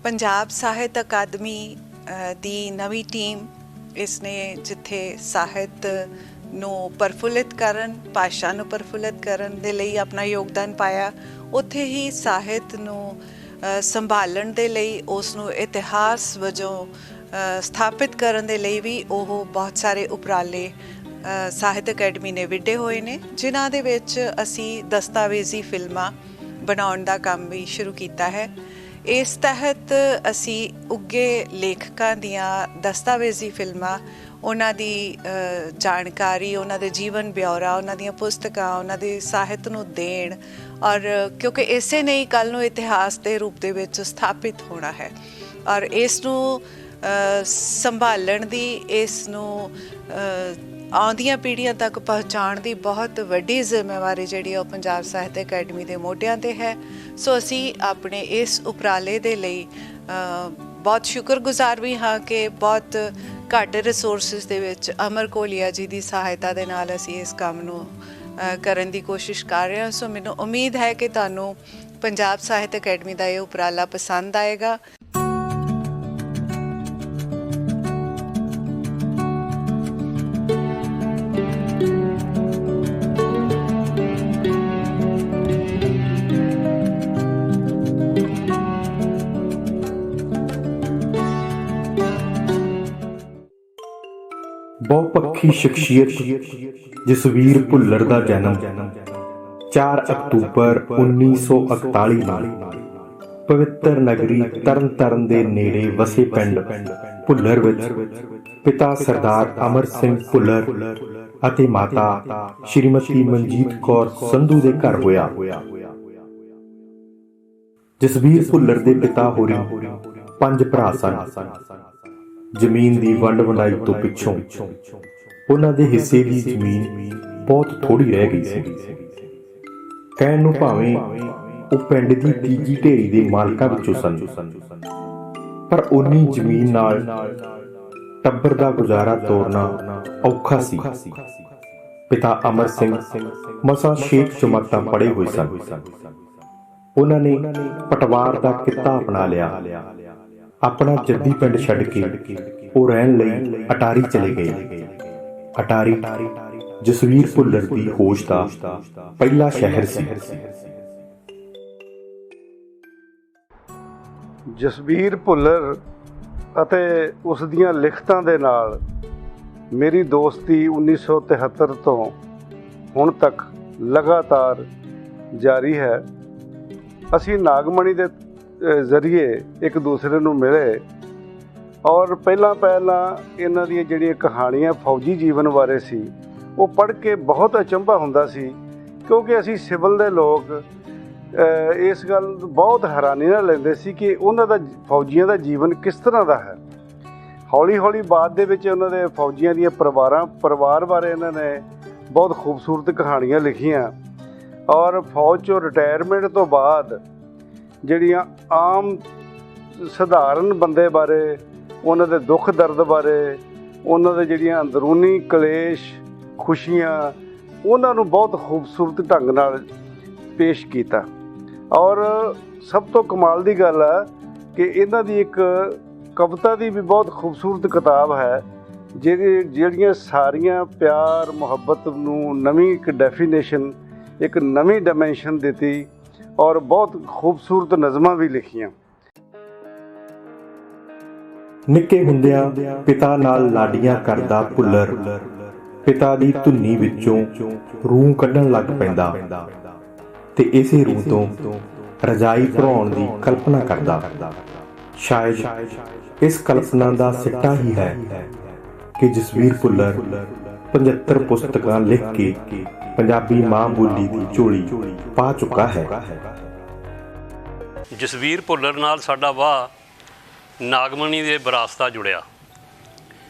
ਪੰਜਾਬ ਸਾਹਿਤ ਅਕਾਦਮੀ ਦੀ ਨਵੀਂ ਟੀਮ ਇਸਨੇ ਜਿੱਥੇ ਸਾਹਿਤ ਨੂੰ ਪ੍ਰਫੁੱਲਿਤ ਕਰਨ, ਭਾਸ਼ਾ ਨੂੰ ਪ੍ਰਫੁੱਲਿਤ ਕਰਨ ਦੇ ਲਈ ਆਪਣਾ ਯੋਗਦਾਨ ਪਾਇਆ, ਉੱਥੇ ਹੀ ਸਾਹਿਤ ਨੂੰ ਸੰਭਾਲਣ ਦੇ ਲਈ, ਉਸ ਨੂੰ ਇਤਿਹਾਸ ਵਜੋਂ ਸਥਾਪਿਤ ਕਰਨ ਦੇ ਲਈ ਵੀ ਉਹ ਬਹੁਤ ਸਾਰੇ ਉਪਰਾਲੇ ਸਾਹਿਤ ਅਕੈਡਮੀ ਨੇ ਵਿੱਢੇ ਹੋਏ ਨੇ, ਜਿਨ੍ਹਾਂ ਦੇ ਵਿੱਚ ਅਸੀਂ ਦਸਤਾਵੇਜ਼ੀ ਫਿਲਮਾਂ ਬਣਾਉਣ ਦਾ ਕੰਮ ਵੀ ਸ਼ੁਰੂ ਕੀਤਾ ਹੈ। ਇਸ ਤਹਿਤ ਅਸੀਂ ਉੱਘੇ ਲੇਖਕਾਂ ਦੀਆਂ ਦਸਤਾਵੇਜ਼ੀ ਫਿਲਮਾਂ, ਉਹਨਾਂ ਦੀ ਜਾਣਕਾਰੀ, ਉਹਨਾਂ ਦੇ ਜੀਵਨ ਬਿਉਰਾ, ਉਹਨਾਂ ਦੀਆਂ ਪੁਸਤਕਾਂ, ਉਹਨਾਂ ਦੇ ਸਾਹਿਤ ਨੂੰ ਦੇਣ, ਔਰ ਕਿਉਂਕਿ ਇਸੇ ਨੇ ਹੀ ਕੱਲ੍ਹ ਨੂੰ ਇਤਿਹਾਸ ਦੇ ਰੂਪ ਦੇ ਵਿੱਚ ਸਥਾਪਿਤ ਹੋਣਾ ਹੈ, ਔਰ ਇਸ ਨੂੰ ਸੰਭਾਲਣ ਦੀ, ਇਸ ਨੂੰ ਆਉਂਦੀਆਂ ਪੀੜ੍ਹੀਆਂ ਤੱਕ ਪਹੁੰਚਾਉਣ ਦੀ ਬਹੁਤ ਵੱਡੀ ਜ਼ਿੰਮੇਵਾਰੀ ਜਿਹੜੀ ਉਹ ਪੰਜਾਬ ਸਾਹਿਤ ਅਕੈਡਮੀ ਦੇ ਮੋਢਿਆਂ 'ਤੇ ਹੈ। ਸੋ ਅਸੀਂ ਆਪਣੇ ਇਸ ਉਪਰਾਲੇ ਦੇ ਲਈ ਬਹੁਤ ਸ਼ੁਕਰਗੁਜ਼ਾਰ ਵੀ ਹਾਂ ਕਿ ਬਹੁਤ ਘੱਟ ਰਿਸੋਰਸਿਸ ਦੇ ਵਿੱਚ ਅਮਰ ਕੋਲੀਆ ਜੀ ਦੀ ਸਹਾਇਤਾ ਦੇ ਨਾਲ ਅਸੀਂ ਇਸ ਕੰਮ ਨੂੰ ਕਰਨ ਦੀ ਕੋਸ਼ਿਸ਼ ਕਰ ਰਹੇ ਹਾਂ। ਸੋ ਮੈਨੂੰ ਉਮੀਦ ਹੈ ਕਿ ਤੁਹਾਨੂੰ ਪੰਜਾਬ ਸਾਹਿਤ ਅਕੈਡਮੀ ਦਾ ਇਹ ਉਪਰਾਲਾ ਪਸੰਦ ਆਏਗਾ। ਬਹੁਪੱਖੀ ਸ਼ਖਸੀਅਤ ਜਸਵੀਰ ਭੁੱਲਰ ਦਾ ਜਨਮ 4 ਅਕਤੂਬਰ 1941 ਨੂੰ ਪਵਿੱਤਰ ਨਗਰੀ ਤਰਨਤਾਰਨ ਦੇ ਨੇੜੇ ਵਸੇ ਪਿੰਡ ਭੁੱਲਰ ਵਿੱਚ ਪਿਤਾ ਸਰਦਾਰ ਅਮਰ ਸਿੰਘ ਭੁੱਲਰ ਅਤੇ ਮਾਤਾ ਸ਼੍ਰੀਮਤੀ ਮਨਜੀਤ ਕੌਰ ਸੰਧੂ ਦੇ ਘਰ ਹੋਇਆ। ਜਸਵੀਰ ਭੁੱਲਰ ਦੇ ਪਿਤਾ ਹੋਰੀ 5 ਭਰਾ ਸਨ। ਜ਼ਮੀਨ ਦੀ ਵੰਡ ਵੰਡਾਈ ਤੋਂ ਪਿੱਛੋਂ ਉਹਨਾਂ ਦੇ ਹਿੱਸੇ ਦੀ ਜ਼ਮੀਨ ਬਹੁਤ ਥੋੜੀ ਰਹਿ ਗਈ ਸੀ। ਕਹਿਣ ਨੂੰ ਭਾਵੇਂ ਉਹ ਪਿੰਡ ਦੀ ਤੀਜੀ ਢੇਰੀ ਦੇ ਮਾਲਕਾਂ ਵਿੱਚੋਂ ਸਨ, ਪਰ ਉਨੀ ਜ਼ਮੀਨ ਨਾਲ ਟੱਬਰ ਦਾ ਗੁਜ਼ਾਰਾ ਤੋਰਨਾ ਔਖਾ ਸੀ। ਪਿਤਾ ਅਮਰ ਸਿੰਘ ਮਸਾਂ 6 ਜਮਾਤਾਂ ਪੜ੍ਹੇ ਹੋਏ ਸਨ। ਉਹਨਾਂ ਨੇ ਪਟਵਾਰ ਦਾ ਕਿੱਤਾ ਅਪਣਾ ਲਿਆ। ਆਪਣਾ ਜੱਦੀ ਪਿੰਡ ਛੱਡ ਕੇ ਉਹ ਰਹਿਣ ਲਈ ਅਟਾਰੀ ਚਲੇ ਗਏ। ਅਟਾਰੀ ਜਸਵੀਰ ਭੁੱਲਰ ਦੀ ਹੋਸ਼ ਦਾ ਪਹਿਲਾ ਸ਼ਹਿਰ ਸੀ। ਜਸਵੀਰ ਭੁੱਲਰ ਅਤੇ ਉਸ ਦੀਆਂ ਲਿਖਤਾਂ ਦੇ ਨਾਲ ਮੇਰੀ ਦੋਸਤੀ 1973 ਤੋਂ ਹੁਣ ਤੱਕ ਲਗਾਤਾਰ ਜਾਰੀ ਹੈ। ਅਸੀਂ ਨਾਗਮਣੀ ਦੇ ਜ਼ਰੀਏ ਇੱਕ ਦੂਸਰੇ ਨੂੰ ਮਿਲੇ, ਔਰ ਪਹਿਲਾਂ ਇਹਨਾਂ ਦੀਆਂ ਜਿਹੜੀਆਂ ਕਹਾਣੀਆਂ ਫੌਜੀ ਜੀਵਨ ਬਾਰੇ ਸੀ ਉਹ ਪੜ੍ਹ ਕੇ ਬਹੁਤ ਅਚੰਭਾ ਹੁੰਦਾ ਸੀ, ਕਿਉਂਕਿ ਅਸੀਂ ਸਿਵਲ ਦੇ ਲੋਕ ਇਸ ਗੱਲ ਬਹੁਤ ਹੈਰਾਨੀ ਨਾਲ ਲੈਂਦੇ ਸੀ ਕਿ ਉਹਨਾਂ ਦਾ ਫੌਜੀਆਂ ਦਾ ਜੀਵਨ ਕਿਸ ਤਰ੍ਹਾਂ ਦਾ ਹੈ। ਹੌਲੀ ਹੌਲੀ ਬਾਅਦ ਦੇ ਵਿੱਚ ਉਹਨਾਂ ਦੇ ਫੌਜੀਆਂ ਦੀਆਂ ਪਰਿਵਾਰ ਬਾਰੇ ਇਹਨਾਂ ਨੇ ਬਹੁਤ ਖੂਬਸੂਰਤ ਕਹਾਣੀਆਂ ਲਿਖੀਆਂ, ਔਰ ਫੌਜ 'ਚੋਂ ਰਿਟਾਇਰਮੈਂਟ ਤੋਂ ਬਾਅਦ ਜਿਹੜੀਆਂ ਆਮ ਸਧਾਰਨ ਬੰਦੇ ਬਾਰੇ, ਉਹਨਾਂ ਦੇ ਦੁੱਖ ਦਰਦ ਬਾਰੇ, ਉਹਨਾਂ ਦੇ ਜਿਹੜੀਆਂ ਅੰਦਰੂਨੀ ਕਲੇਸ਼, ਖੁਸ਼ੀਆਂ, ਉਹਨਾਂ ਨੂੰ ਬਹੁਤ ਖੂਬਸੂਰਤ ਢੰਗ ਨਾਲ ਪੇਸ਼ ਕੀਤਾ। ਔਰ ਸਭ ਤੋਂ ਕਮਾਲ ਦੀ ਗੱਲ ਹੈ ਕਿ ਇਹਨਾਂ ਦੀ ਇੱਕ ਕਵਿਤਾ ਦੀ ਵੀ ਬਹੁਤ ਖੂਬਸੂਰਤ ਕਿਤਾਬ ਹੈ, ਜਿਹੜੀਆਂ ਸਾਰੀਆਂ ਪਿਆਰ ਮੁਹੱਬਤ ਨੂੰ ਨਵੀਂ ਇੱਕ ਡੈਫੀਨੇਸ਼ਨ, ਇੱਕ ਨਵੀਂ ਡਾਇਮੈਂਸ਼ਨ ਦਿੱਤੀ, ਔਰ ਬਹੁਤ ਖੂਬਸੂਰਤ ਨਜ਼ਮਾਂ ਵੀ ਲਿਖੀਆਂ। ਨਿੱਕੇ ਹੁੰਦਿਆਂ ਪਿਤਾ ਨਾਲ ਲਾਡੀਆਂ ਕਰਦਾ ਭੁੱਲਰ ਪਿਤਾ ਦੀ ਧੁੰਨੀ ਵਿੱਚੋਂ ਰੂਹ ਕੱਢਣ ਲੱਗ ਪੈਂਦਾ ਤੇ ਇਸੇ ਰੂਹ ਤੋਂ ਰਜਾਈ ਭਰਾਉਣ ਦੀ ਕਲਪਨਾ ਕਰਦਾ। ਸ਼ਾਇਦ ਇਸ ਕਲਪਨਾ ਦਾ ਸਿੱਟਾ ਹੀ ਹੈ ਕਿ ਜਸਵੀਰ ਭੁੱਲਰ 75 ਪੁਸਤਕਾਂ ਲਿਖ ਕੇ ਪੰਜਾਬੀ ਮਾਂ ਬੋਲੀ ਦੀ ਝੋਲੀ ਪਾ ਚੁੱਕਾ ਹੈ। ਜਸਵੀਰ ਭੁੱਲਰ ਨਾਲ ਸਾਡਾ ਵਾਹ ਨਾਗਮਣੀ ਦੇ ਵਿਰਾਸਤਾ ਜੁੜਿਆ।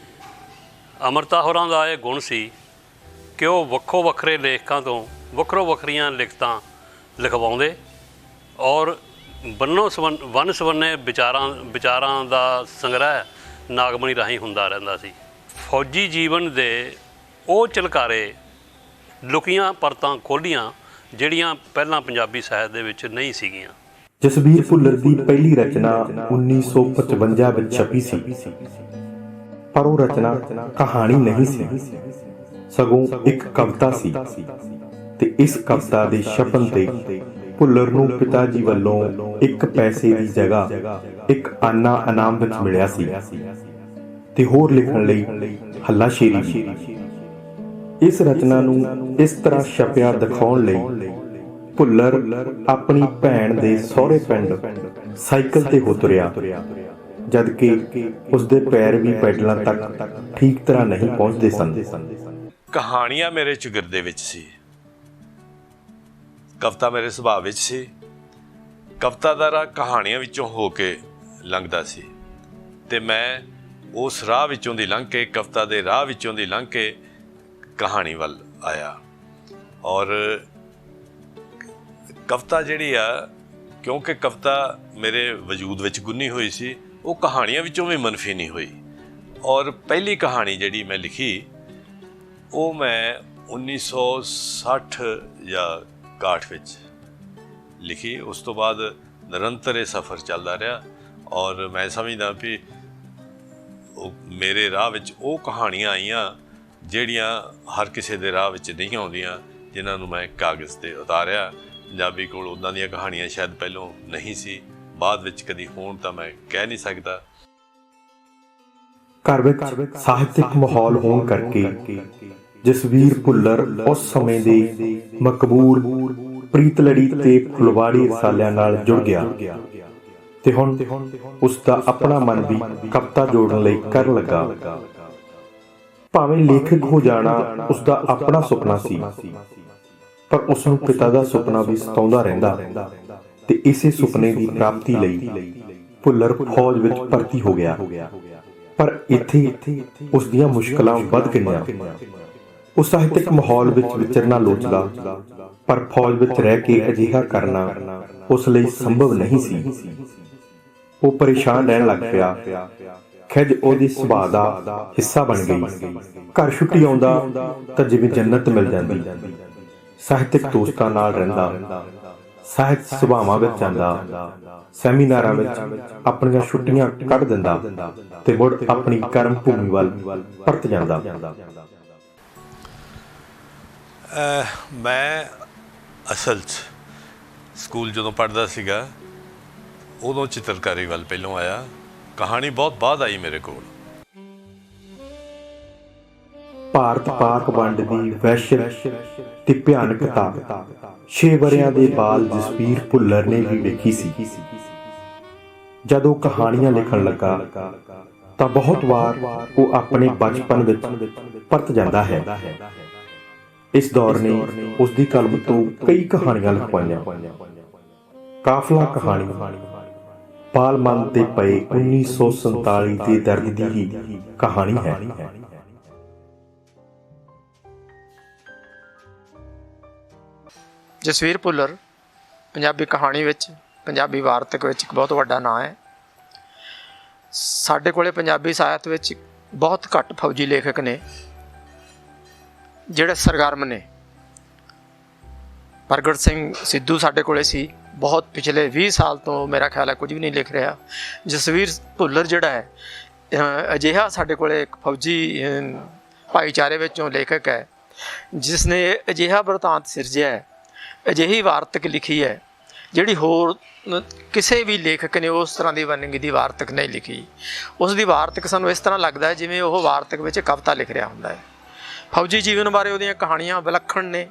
ਅਮਰਤਾ ਹੋਰਾਂ ਦਾ ਇਹ ਗੁਣ ਸੀ ਕਿ ਉਹ ਵੱਖੋ ਵੱਖਰੇ ਲੇਖਕਾਂ ਤੋਂ ਵੱਖਰੋ ਵੱਖਰੀਆਂ ਲਿਖਤਾਂ ਲਿਖਵਾਉਂਦੇ, ਔਰ ਵੰਨ ਸਵੰਨੇ ਵਿਚਾਰਾਂ ਦਾ ਸੰਗ੍ਰਹਿ ਨਾਗਮਣੀ ਰਾਹੀਂ ਹੁੰਦਾ ਰਹਿੰਦਾ ਸੀ। ਫੌਜੀ ਜੀਵਨ ਦੇ ਉਹ ਝਲਕਾਰੇ, ਲੁਕੀਆਂ ਪਰਤਾਂ ਖੋਲ੍ਹੀਆਂ ਜਿਹੜੀਆਂ ਪਹਿਲਾਂ ਪੰਜਾਬੀ ਸਾਹਿਤ ਦੇ ਵਿੱਚ ਨਹੀਂ ਸੀਗੀਆਂ। ਜਸਬੀਰ ਭੁੱਲਰ ਦੀ ਪਹਿਲੀ ਰਚਨਾ 1955 ਵਿੱਚ ਛਪੀ ਸੀ, ਪਰ ਉਹ ਰਚਨਾ ਕਹਾਣੀ ਨਹੀਂ ਸੀ, ਸਗੋਂ ਇੱਕ ਕਵਿਤਾ ਸੀ। ਤੇ ਇਸ ਕਵਿਤਾ ਦੇ ਛਪਣ ਤੇ ਭੁੱਲਰ ਨੂੰ ਪਿਤਾ ਜੀ ਵੱਲੋਂ 1 ਪੈਸੇ ਦੀ ਜਗ੍ਹਾ ਇੱਕ ਆਨਾ ਇਨਾਮ ਵਿੱਚ ਮਿਲਿਆ ਸੀ ਤੇ ਹੋਰ ਲਿਖਣ ਲਈ ਹੱਲਾਸ਼ੇਰੀ ਵੀ। ਇਸ ਰਚਨਾ ਨੂੰ ਇਸ ਤਰ੍ਹਾਂ ਛਪਿਆ ਦਿਖਾਉਣ ਲਈ ਭੁੱਲਰ ਆਪਣੀ ਭੈਣ ਦੇ ਸਹੁਰੇ ਪਿੰਡ ਸਾਈਕਲ ਤੇ ਹੋ ਤੁਰਿਆ, ਜਦ ਕਿ ਉਸਦੇ ਪੈਰ ਵੀ ਪੈਡਲਾਂ ਤੱਕ ਠੀਕ ਤਰ੍ਹਾਂ ਨਹੀਂ ਪਹੁੰਚਦੇ ਸਨ। ਕਹਾਣੀਆਂ ਮੇਰੇ ਚੁਗਿਰਦੇ ਵਿੱਚ ਸੀ, ਕਵਿਤਾ ਮੇਰੇ ਸੁਭਾਅ ਵਿੱਚ ਸੀ। ਕਵਿਤਾ ਦਾ ਰਾਹ ਕਹਾਣੀਆਂ ਵਿੱਚੋਂ ਹੋ ਕੇ ਲੰਘਦਾ ਸੀ ਤੇ ਮੈਂ ਉਸ ਰਾਹ ਵਿੱਚੋਂ ਦੀ ਲੰਘ ਕੇ, ਕਵਿਤਾ ਦੇ ਰਾਹ ਵਿੱਚੋਂ ਦੀ ਲੰਘ ਕੇ ਕਹਾਣੀ ਵੱਲ ਆਇਆ। ਔਰ ਕਵਿਤਾ ਜਿਹੜੀ ਆ, ਕਿਉਂਕਿ ਕਵਿਤਾ ਮੇਰੇ ਵਜੂਦ ਵਿੱਚ ਗੁੰਨੀ ਹੋਈ ਸੀ, ਉਹ ਕਹਾਣੀਆਂ ਵਿੱਚੋਂ ਵੀ ਮਨਫੀ ਨਹੀਂ ਹੋਈ। ਔਰ ਪਹਿਲੀ ਕਹਾਣੀ ਜਿਹੜੀ ਮੈਂ ਲਿਖੀ ਉਹ ਮੈਂ 1960 ਜਾਂ 61 ਵਿੱਚ ਲਿਖੀ। ਉਸ ਤੋਂ ਬਾਅਦ ਨਿਰੰਤਰ ਇਹ ਸਫ਼ਰ ਚੱਲਦਾ ਰਿਹਾ ਔਰ ਮੈਂ ਸਮਝਦਾ ਵੀ ਮੇਰੇ ਰਾਹ ਵਿੱਚ ਉਹ ਕਹਾਣੀਆਂ ਆਈਆਂ ਜਿਹੜੀਆਂ ਹਰ ਕਿਸੇ ਦੇ ਰਾਹ ਵਿੱਚ ਨਹੀਂ ਆਉਂਦੀਆਂ, ਜਿਨ੍ਹਾਂ ਨੂੰ ਮੈਂ ਕਾਗਜ਼ 'ਤੇ ਉਤਾਰਿਆ। ਪੰਜਾਬੀ ਕੋਲ ਉੱਦਾਂ ਦੀਆਂ ਕਹਾਣੀਆਂ ਸ਼ਾਇਦ ਪਹਿਲੋਂ ਨਹੀਂ ਸੀ, ਬਾਅਦ ਵਿੱਚ ਕਦੀ ਹੋਣ ਤਾਂ ਮੈਂ ਕਹਿ ਨਹੀਂ ਸਕਦਾ। ਘਰ ਵਿੱਚ ਸਾਹਿਤਕ ਮਾਹੌਲ ਹੋਣ ਕਰਕੇ ਜਸਬੀਰ ਭੁੱਲਰ ਉਸ ਸਮੇਂ ਦੇ ਮਕਬੂਲ ਪ੍ਰੀਤਲੜੀ ਤੇ ਫੁਲਵਾੜੀ ਰਸਾਲਿਆਂ ਨਾਲ ਜੁੜ ਗਿਆ ਤੇ ਹੁਣ ਉਸ ਦਾ ਆਪਣਾ ਮਨ ਵੀ ਕਵਿਤਾ ਜੋੜਨ ਲਈ ਕਰਨ ਲੱਗਾ। ਭਾਵੇਂ ਲੇਖਕ ਹੋ ਜਾਣਾ ਉਸ ਦਾ ਆਪਣਾ ਸੁਪਨਾ ਸੀ, ਪਰ ਉਸ ਨੂੰ ਪਿਤਾ ਦਾ ਸੁਪਨਾ ਵੀ ਸਤਾਉਂਦਾ ਰਹਿੰਦਾ ਤੇ ਇਸੇ ਸੁਪਨੇ ਦੀ ਪ੍ਰਾਪਤੀ ਲਈ ਭੁੱਲਰ ਫੌਜ ਵਿੱਚ ਭਰਤੀ ਹੋ ਗਿਆ। ਪਰ ਇੱਥੇ ਉਸ ਦੀਆਂ ਮੁਸ਼ਕਲਾਂ ਵੱਧ ਗਈਆਂ। ਉਹ ਸਾਹਿਤਕ ਮਾਹੌਲ ਵਿੱਚ ਵਿਚਰਨਾ ਲੋਚਦਾ, ਪਰ ਫੌਜ ਵਿੱਚ ਰਹਿ ਕੇ ਅਜਿਹਾ ਕਰਨਾ ਉਸ ਲਈ ਸੰਭਵ ਨਹੀਂ ਸੀ। ਉਹ ਪਰੇਸ਼ਾਨ ਰਹਿਣ ਲੱਗ ਪਿਆ। ਖਿਝ ਉਹਦੀ ਸੁਭਾਅ ਦਾ ਹਿੱਸਾ ਬਣ ਗਈ। ਘਰ ਛੁੱਟੀ ਆਉਂਦਾ ਤਾਂ ਜਿਵੇਂ ਜੰਨਤ ਮਿਲ ਜਾਂਦੀ। ਸਾਹਿਤਕ ਦੋਸਤਾਂ ਨਾਲ ਰਹਿੰਦਾ, ਸਾਹਿਤ ਸਭਾਵਾਂ ਵਿੱਚ ਜਾਂਦਾ, ਸੈਮੀਨਾਰਾਂ ਵਿੱਚ ਆਪਣੀਆਂ ਛੁੱਟੀਆਂ ਕੱਢ ਦਿੰਦਾ ਤੇ ਮੁੜ ਆਪਣੀ ਕਰਮ ਭੂਮੀ ਵੱਲ ਪਰਤ ਜਾਂਦਾ। ਮੈਂ ਅਸਲ 'ਚ ਸਕੂਲ ਜਦੋਂ ਪੜ੍ਹਦਾ ਸੀਗਾ ਉਦੋਂ ਚਿੱਤਰਕਾਰੀ ਵੱਲ ਪਹਿਲੋਂ ਆਇਆ। ਕਹਾਣੀ ਬਹੁਤ ਬਾਅਦ ਆਈ ਮੇਰੇ ਕੋਲ। ਭਾਰਤ ਪਾਕ ਵੰਡ ਦੀ ਵਹਿਸ਼ਤ ਤੇ ਭਿਆਨਕਤਾ 6 ਵਰ੍ਹਿਆਂ ਦੇ ਬਾਅਦ ਜਸਬੀਰ ਭੁੱਲਰ ਨੇ ਵੀ ਵੇਖੀ ਸੀ। ਜਦੋਂ ਕਹਾਣੀਆਂ ਲਿਖਣ ਲੱਗਾ ਤਾਂ ਬਹੁਤ ਵਾਰ ਉਹ ਆਪਣੇ ਬਚਪਨ ਵਿੱਚ ਪਰਤ ਜਾਂਦਾ ਹੈ। ਇਸ ਦੌਰ ਨੇ ਉਸ ਦੀ ਕਲਮ ਤੋਂ ਕਈ ਕਹਾਣੀਆਂ ਲਿਖਵਾਈਆਂ। ਕਾਫਲਾ ਕਹਾਣੀ ਪਾਲ ਮਨ ਤੇ ਪਏ 1947 ਦੇ ਦਰਦ ਦੀ ਹੀ ਕਹਾਣੀ ਹੈ। ਜਸਬੀਰ ਭੁੱਲਰ ਪੰਜਾਬੀ ਕਹਾਣੀ ਵਿੱਚ, ਪੰਜਾਬੀ ਵਾਰਤਕ ਵਿੱਚ ਇੱਕ ਬਹੁਤ ਵੱਡਾ ਨਾਂ ਹੈ। ਸਾਡੇ ਕੋਲੇ ਪੰਜਾਬੀ ਸਾਹਿਤ ਵਿੱਚ ਬਹੁਤ ਘੱਟ ਫੌਜੀ ਲੇਖਕ ਨੇ ਜਿਹੜੇ ਸਰਗਰਮ ਨੇ। ਪ੍ਰਗਟ ਸਿੰਘ ਸਿੱਧੂ ਸਾਡੇ ਕੋਲੇ ਸੀ, ਬਹੁਤ ਪਿਛਲੇ 20 ਸਾਲ ਤੋਂ ਮੇਰਾ ਖਿਆਲ ਹੈ ਕੁਝ ਵੀ ਨਹੀਂ ਲਿਖ ਰਿਹਾ। ਜਸਬੀਰ ਭੁੱਲਰ ਜਿਹੜਾ ਹੈ ਅਜਿਹਾ ਸਾਡੇ ਕੋਲੇ ਇੱਕ ਫੌਜੀ ਭਾਈਚਾਰੇ ਵਿੱਚੋਂ ਲੇਖਕ ਹੈ ਜਿਸ ਨੇ ਅਜਿਹਾ ਬਰਤਾਂਤ ਸਿਰਜਿਆ ਹੈ, ਅਜਿਹੀ ਵਾਰਤਕ ਲਿਖੀ ਹੈ ਜਿਹੜੀ ਹੋਰ ਕਿਸੇ ਵੀ ਲੇਖਕ ਨੇ ਉਸ ਤਰ੍ਹਾਂ ਦੀ ਵੰਨਗੀ ਦੀ ਵਾਰਤਕ ਨਹੀਂ ਲਿਖੀ। ਉਸ ਦੀ ਵਾਰਤਕ ਸਾਨੂੰ ਇਸ ਤਰ੍ਹਾਂ ਲੱਗਦਾ ਹੈ ਜਿਵੇਂ ਉਹ ਵਾਰਤਕ ਵਿੱਚ ਕਵਿਤਾ ਲਿਖ ਰਿਹਾ ਹੁੰਦਾ ਹੈ। ਫੌਜੀ ਜੀਵਨ ਬਾਰੇ ਉਹਦੀਆਂ ਕਹਾਣੀਆਂ ਵਿਲੱਖਣ ਨੇ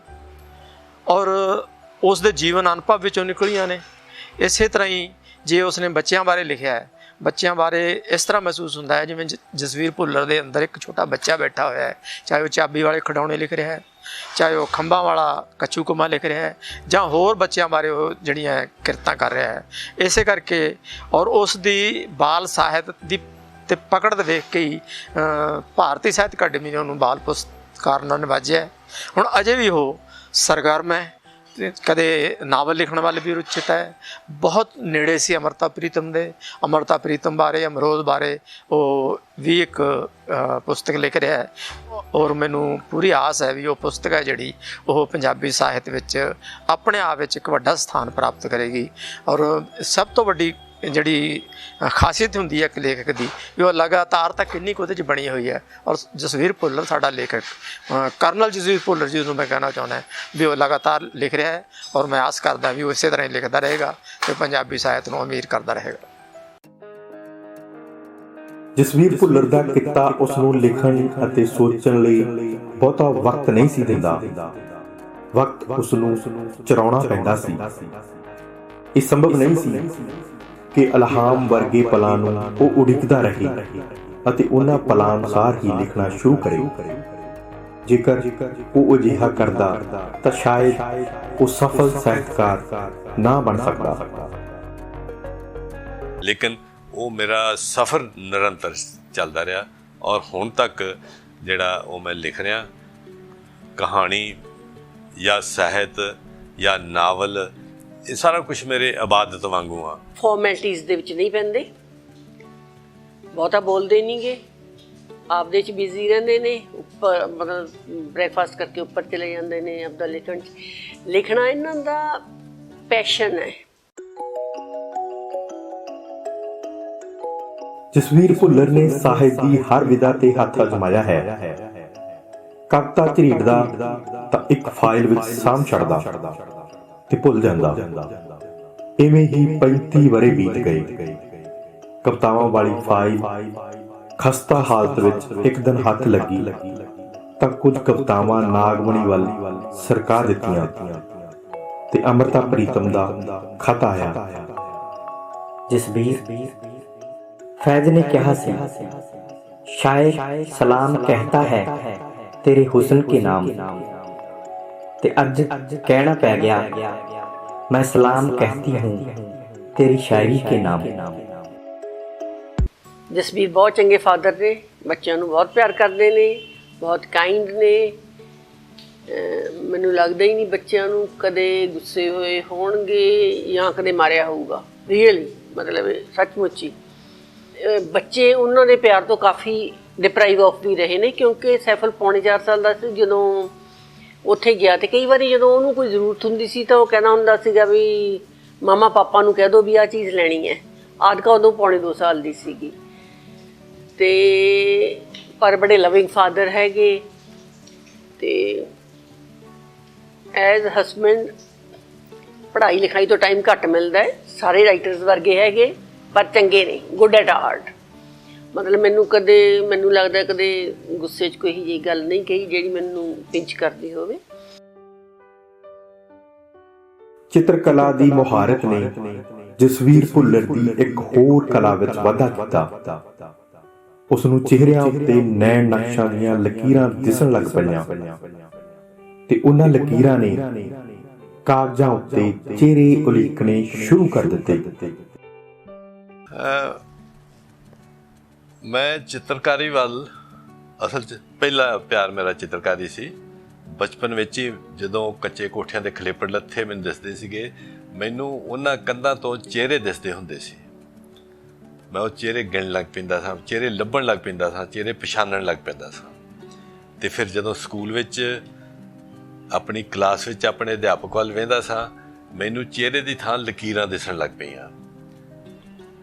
ਔਰ ਉਸ ਦੇ ਜੀਵਨ ਅਨੁਭਵ ਵਿੱਚੋਂ ਨਿਕਲੀਆਂ ਨੇ। ਇਸੇ ਤਰ੍ਹਾਂ ਹੀ ਜੇ ਉਸਨੇ ਬੱਚਿਆਂ ਬਾਰੇ ਲਿਖਿਆ ਹੈ, ਬੱਚਿਆਂ ਬਾਰੇ ਇਸ ਤਰ੍ਹਾਂ ਮਹਿਸੂਸ ਹੁੰਦਾ ਹੈ ਜਿਵੇਂ ਜਸਬੀਰ ਭੁੱਲਰ ਦੇ ਅੰਦਰ ਇੱਕ ਛੋਟਾ ਬੱਚਾ ਬੈਠਾ ਹੋਇਆ ਹੈ, ਚਾਹੇ ਉਹ ਚਾਬੀ ਵਾਲੇ ਖਿਡੌਣੇ ਲਿਖ ਰਿਹਾ ਹੈ, ਚਾਹੇ ਉਹ ਖੰਭਾਂ ਵਾਲਾ ਕੱਚੂ ਕੰਮਾ ਲਿਖ ਰਿਹਾ ਹੈ, ਜਾਂ ਹੋਰ ਬੱਚਿਆਂ ਬਾਰੇ ਉਹ ਜਿਹੜੀਆਂ ਕਿਰਤਾਂ ਕਰ ਰਿਹਾ ਹੈ। ਇਸੇ ਕਰਕੇ ਔਰ ਉਸ ਦੀ ਬਾਲ ਸਾਹਿਤ ਦੀ ਤੇ ਪਕੜ ਵੇਖ ਕੇ ਹੀ ਭਾਰਤੀ ਸਾਹਿਤ ਅਕਾਡਮੀ ਨੇ ਉਹਨੂੰ ਬਾਲ ਪੁਰਸਕਾਰ ਨਾਲ ਨਿਵਾਜਿਆ। ਹੁਣ ਅਜੇ ਵੀ ਉਹ ਸਰਗਰਮ ਹੈ ਕਦੇ ਨਾਵਲ ਲਿਖਣ ਵੱਲ ਵੀ ਰੁਚਿਤ ਹੈ। ਬਹੁਤ ਨੇੜੇ ਸੀ ਅੰਮ੍ਰਿਤਾ ਪ੍ਰੀਤਮ ਦੇ। ਅੰਮ੍ਰਿਤਾ ਪ੍ਰੀਤਮ ਬਾਰੇ, ਅਮਰੋਧ ਬਾਰੇ ਉਹ ਵੀ ਇੱਕ ਪੁਸਤਕ ਲਿਖ ਰਿਹਾ ਹੈ ਔਰ ਮੈਨੂੰ ਪੂਰੀ ਆਸ ਹੈ ਵੀ ਉਹ ਪੁਸਤਕ ਹੈ ਜਿਹੜੀ ਉਹ ਪੰਜਾਬੀ ਸਾਹਿਤ ਵਿੱਚ ਆਪਣੇ ਆਪ ਵਿੱਚ ਇੱਕ ਵੱਡਾ ਸਥਾਨ ਪ੍ਰਾਪਤ ਕਰੇਗੀ। ਔਰ ਸਭ ਤੋਂ ਵੱਡੀ ਜਿਹੜੀ ਖਾਸੀਅਤ ਹੁੰਦੀ ਹੈ ਇੱਕ ਲੇਖਕ ਦੀ ਵੀ ਉਹ ਲਗਾਤਾਰਤਾ ਕਿੰਨੀ ਕੁ ਉਹਦੇ 'ਚ ਬਣੀ ਹੋਈ ਹੈ। ਔਰ ਜਸਵੀਰ ਭੁੱਲਰ ਸਾਡਾ ਲੇਖਕ, ਕਰਨਲ ਜਸਵੀਰ ਭੁੱਲਰ ਜੀ ਨੂੰ ਮੈਂ ਕਹਿਣਾ ਚਾਹੁੰਦਾ ਵੀ ਉਹ ਲਗਾਤਾਰ ਲਿਖ ਰਿਹਾ ਹੈ ਔਰ ਮੈਂ ਆਸ ਕਰਦਾ ਵੀ ਉਹ ਇਸੇ ਤਰ੍ਹਾਂ ਹੀ ਲਿਖਦਾ ਰਹੇਗਾ ਅਤੇ ਪੰਜਾਬੀ ਸਾਹਿਤ ਨੂੰ ਅਮੀਰ ਕਰਦਾ ਰਹੇਗਾ। ਜਸਵੀਰ ਭੁੱਲਰ ਦਾ ਕਿੱਤਾ ਉਸ ਨੂੰ ਲਿਖਣ ਅਤੇ ਸੋਚਣ ਲਈ ਬਹੁਤਾ ਵਕਤ ਨਹੀਂ ਸੀ ਦਿੰਦਾ। ਵਕਤ ਉਸ ਨੂੰ ਚੁਰਾਉਣਾ ਪੈਂਦਾ ਸੀ। ਇਹ ਸੰਭਵ ਨਹੀਂ ਸੀ ਕਿ ਇਲਹਾਮ ਵਰਗੇ ਪਲਾਂ ਨੂੰ ਉਹ ਉਡੀਕਦਾ ਰਹੇ ਅਤੇ ਉਹਨਾਂ ਪਲਾਂ ਅਨੁਸਾਰ ਹੀ ਲਿਖਣਾ ਸ਼ੁਰੂ ਕਰੇ। ਜੇਕਰ ਉਹ ਅਜਿਹਾ ਕਰਦਾ ਤਾਂ ਸ਼ਾਇਦ ਉਹ ਸਫਲ ਸਾਹਿਤਕਾਰ ਨਾ ਬਣ ਸਕਦਾ। ਲੇਕਿਨ ਉਹ ਮੇਰਾ ਸਫ਼ਰ ਨਿਰੰਤਰ ਚੱਲਦਾ ਰਿਹਾ ਔਰ ਹੁਣ ਤੱਕ ਜਿਹੜਾ ਉਹ ਮੈਂ ਲਿਖ ਰਿਹਾ, ਕਹਾਣੀ ਜਾਂ ਸਾਹਿਤ ਜਾਂ ਨਾਵਲ, ਇਹ ਸਾਰਾ ਕੁਛ ਮੇਰੇ ਇਬਾਦਤ ਵਾਂਗੂ ਆ। ਫਾਰਮੈਲਿਟੀਜ਼ ਦੇ ਵਿੱਚ ਨਹੀਂ ਪੈਂਦੇ, ਬਹੁਤਾ ਬੋਲਦੇ ਨਹੀਂਗੇ, ਆਪਦੇ 'ਚ ਬਿਜ਼ੀ ਰਹਿੰਦੇ ਨੇ। ਉੱਪਰ ਮਤਲਬ ਬ੍ਰੇਕਫਾਸਟ ਕਰਕੇ ਉੱਪਰ ਚਲੇ ਜਾਂਦੇ ਨੇ ਆਪਦਾ ਲਿਖਣ 'ਚ। ਲਿਖਣਾ ਇਹਨਾਂ ਦਾ ਪੈਸ਼ਨ ਹੈ। ਜਸਵੀਰ ਭੁੱਲਰ ਨੇ ਸਾਹਿਤ ਦੀ ਹਰ ਵਿਧਾ ਤੇ ਹੱਥ ਅਜਮਾਇਆ ਹੈ। ਕਵਿਤਾ ਝਰੀਟਦਾ ਤਾਂ ਇੱਕ ਫਾਈਲ ਵਿੱਚ ਸਾਂਭ ਛੱਡਦਾ ਤੇ ਭੁੱਲ ਜਾਂਦਾ। ਇਵੇਂ ਹੀ 35 ਵਰ੍ਹੇ ਬੀਤ ਗਏ। ਕਵਿਤਾਵਾਂ ਵਾਲੀ ਫਾਈਲ ਖਸਤਾ ਹਾਲਤ ਵਿੱਚ ਇੱਕ ਦਿਨ ਹੱਥ ਲੱਗੀ ਤਾਂ ਕੁਝ ਕਵਿਤਾਵਾਂ ਨਾਗਮਣੀ ਵੱਲ ਸਰਕਾ ਦਿੱਤੀਆਂ ਤੇ ਅੰਮ੍ਰਿਤਾ ਪ੍ਰੀਤਮ ਦਾ ਖਤ ਆਇਆ। ਜਸਬੀਰ, फैज ने कहा सी, शायर सलाम कहता है तेरे हुस्न के नाम, ते अज कहना पै गया मैं सलाम कहती हूँ तेरी शायरी के नाम। ਜਸਬੀਰ ਬਹੁਤ ਚੰਗੇ ਫਾਦਰ ਨੇ, ਬੱਚਿਆਂ ਨੂੰ ਬਹੁਤ ਪਿਆਰ ਕਰਦੇ ਨੇ, ਬਹੁਤ ਕਾਈਂਡ ਨੇ। ਮੈਨੂੰ ਲੱਗਦਾ ਹੀ ਨਹੀਂ ਬੱਚਿਆਂ ਨੂੰ ਕਦੇ ਗੁੱਸੇ ਹੋਏ ਹੋਣਗੇ ਜਾਂ ਕਦੇ ਮਾਰਿਆ ਹੋਊਗਾ। ਰੀਅਲੀ ਮਤਲਬ ਸੱਚਮੁੱਚ ਹੀ ਬੱਚੇ ਉਹਨਾਂ ਦੇ ਪਿਆਰ ਤੋਂ ਕਾਫੀ ਡਿਪਰਾਈਵ ਆਫ ਵੀ ਰਹੇ ਨੇ, ਕਿਉਂਕਿ ਸੈਫਲ ਪੌਣੇ 4 ਸਾਲ ਦਾ ਸੀ ਜਦੋਂ ਉੱਥੇ ਗਿਆ। ਅਤੇ ਕਈ ਵਾਰੀ ਜਦੋਂ ਉਹਨੂੰ ਕੋਈ ਜ਼ਰੂਰਤ ਹੁੰਦੀ ਸੀ ਤਾਂ ਉਹ ਕਹਿੰਦਾ ਹੁੰਦਾ ਸੀਗਾ ਵੀ ਮਾਮਾ ਪਾਪਾ ਨੂੰ ਕਹਿ ਦਿਓ ਵੀ ਆਹ ਚੀਜ਼ ਲੈਣੀ ਹੈ। ਆਦਕਾ ਉਦੋਂ ਪੌਣੇ 2 ਸਾਲ ਦੀ ਸੀਗੀ। ਅਤੇ ਪਰ ਬੜੇ ਲਵਿੰਗ ਫਾਦਰ ਹੈਗੇ। ਅਤੇ ਐਜ਼ ਹਸਬੈਂਡ ਪੜ੍ਹਾਈ ਲਿਖਾਈ ਤੋਂ ਟਾਈਮ ਘੱਟ ਮਿਲਦਾ ਹੈ। ਸਾਰੇ ਰਾਈਟਰਸ ਵਰਗੇ ਹੈਗੇ ਪਰ ਚੰਗੇ ਨੇ, ਗੁੱਡ ਐਟ ਹਾਰਟ। ਮਤਲਬ ਮੈਨੂੰ ਲੱਗਦਾ ਕਦੇ ਗੁੱਸੇ 'ਚ ਕੋਈ ਇਹੋ ਜਿਹੀ ਗੱਲ ਨਹੀਂ ਕਹੀ ਜਿਹੜੀ ਮੈਨੂੰ ਪਿੰਚ ਕਰਦੀ ਹੋਵੇ। ਚਿੱਤਰਕਲਾ ਦੀ ਮੁਹਾਰਤ ਨੇ ਜਸਵੀਰ ਭੁੱਲਰ ਦੀ ਇੱਕ ਹੋਰ ਕਲਾ ਵਿੱਚ ਵਾਧਾ ਕੀਤਾ। ਉਸ ਨੂੰ ਚਿਹਰਿਆਂ ਉੱਤੇ ਨੈਣ ਨਕਸ਼ਾਂ ਦੀਆਂ ਲਕੀਰਾਂ ਦਿਸਣ ਲੱਗ ਪਈਆਂ ਤੇ ਉਹਨਾਂ ਲਕੀਰਾਂ ਨੇ ਕਾਗਜ਼ਾਂ ਉੱਤੇ ਚਿਹਰੇ ਉਲੀਕਣੇ ਸ਼ੁਰੂ ਕਰ ਦਿੱਤੇ। ਮੈਂ ਚਿੱਤਰਕਾਰੀ ਵੱਲ ਅਸਲ 'ਚ ਪਹਿਲਾ ਪਿਆਰ ਮੇਰਾ ਚਿੱਤਰਕਾਰੀ ਸੀ। ਬਚਪਨ ਵਿੱਚ ਹੀ ਜਦੋਂ ਕੱਚੇ ਕੋਠਿਆਂ ਦੇ ਖਲੇਪੜ ਲੱਥੇ ਮੈਨੂੰ ਦਿਸਦੇ ਸੀਗੇ, ਮੈਨੂੰ ਉਹਨਾਂ ਕੰਧਾਂ ਤੋਂ ਚਿਹਰੇ ਦਿਸਦੇ ਹੁੰਦੇ ਸੀ। ਮੈਂ ਉਹ ਚਿਹਰੇ ਗਿਣਨ ਲੱਗ ਪੈਂਦਾ ਸਾਂ, ਚਿਹਰੇ ਲੱਭਣ ਲੱਗ ਪੈਂਦਾ ਸਾਂ, ਚਿਹਰੇ ਪਛਾਣਨ ਲੱਗ ਪੈਂਦਾ ਸਾਂ। ਅਤੇ ਫਿਰ ਜਦੋਂ ਸਕੂਲ ਵਿੱਚ ਆਪਣੀ ਕਲਾਸ ਵਿੱਚ ਆਪਣੇ ਅਧਿਆਪਕ ਵੱਲ ਵੇਂਦਾ ਸਾਂ, ਮੈਨੂੰ ਚਿਹਰੇ ਦੀ ਥਾਂ ਲਕੀਰਾਂ ਦਿਸਣ ਲੱਗ ਪਈਆਂ।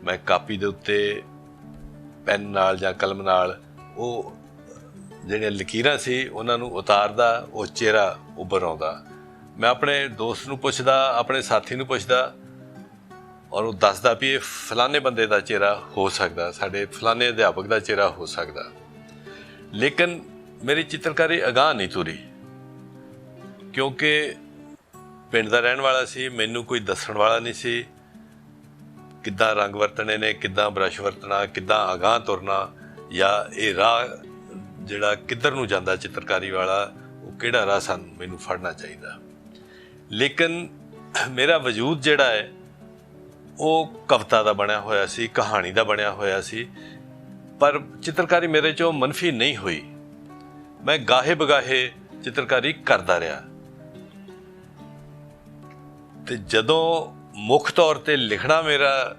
ਮੈਂ ਕਾਪੀ ਦੇ ਉੱਤੇ ਪੈਨ ਨਾਲ ਜਾਂ ਕਲਮ ਨਾਲ ਉਹ ਜਿਹੜੀਆਂ ਲਕੀਰਾਂ ਸੀ ਉਹਨਾਂ ਨੂੰ ਉਤਾਰਦਾ, ਉਹ ਚਿਹਰਾ ਉੱਭਰ ਆਉਂਦਾ। ਮੈਂ ਆਪਣੇ ਦੋਸਤ ਨੂੰ ਪੁੱਛਦਾ, ਆਪਣੇ ਸਾਥੀ ਨੂੰ ਪੁੱਛਦਾ ਔਰ ਉਹ ਦੱਸਦਾ ਵੀ ਇਹ ਫਲਾਣੇ ਬੰਦੇ ਦਾ ਚਿਹਰਾ ਹੋ ਸਕਦਾ, ਸਾਡੇ ਫਲਾਣੇ ਅਧਿਆਪਕ ਦਾ ਚਿਹਰਾ ਹੋ ਸਕਦਾ। ਲੇਕਿਨ ਮੇਰੀ ਚਿੱਤਰਕਾਰੀ ਅਗਾਂਹ ਨਹੀਂ ਤੁਰੀ, ਕਿਉਂਕਿ ਪਿੰਡ ਦਾ ਰਹਿਣ ਵਾਲਾ ਸੀ। ਮੈਨੂੰ ਕੋਈ ਦੱਸਣ ਵਾਲਾ ਨਹੀਂ ਸੀ ਕਿੱਦਾਂ ਰੰਗ ਵਰਤਣੇ ਨੇ, ਕਿੱਦਾਂ ਬਰੱਸ਼ ਵਰਤਣਾ, ਕਿੱਦਾਂ ਅਗਾਂਹ ਤੁਰਨਾ, ਜਾਂ ਇਹ ਰਾਹ ਜਿਹੜਾ ਕਿੱਧਰ ਨੂੰ ਜਾਂਦਾ ਚਿੱਤਰਕਾਰੀ ਵਾਲਾ, ਉਹ ਕਿਹੜਾ ਰਾਹ ਸਾਨੂੰ ਮੈਨੂੰ ਫੜਨਾ ਚਾਹੀਦਾ। ਲੇਕਿਨ ਮੇਰਾ ਵਜੂਦ ਜਿਹੜਾ ਹੈ ਉਹ ਕਵਿਤਾ ਦਾ ਬਣਿਆ ਹੋਇਆ ਸੀ, ਕਹਾਣੀ ਦਾ ਬਣਿਆ ਹੋਇਆ ਸੀ। ਪਰ ਚਿੱਤਰਕਾਰੀ ਮੇਰੇ 'ਚੋਂ ਮਨਫੀ ਨਹੀਂ ਹੋਈ। ਮੈਂ ਗਾਹੇ ਬਗਾਹੇ ਚਿੱਤਰਕਾਰੀ ਕਰਦਾ ਰਿਹਾ। ਤੇ ਜਦੋਂ ਮੁੱਖ ਤੌਰ ਤੇ ਲਿਖਣਾ ਮੇਰਾ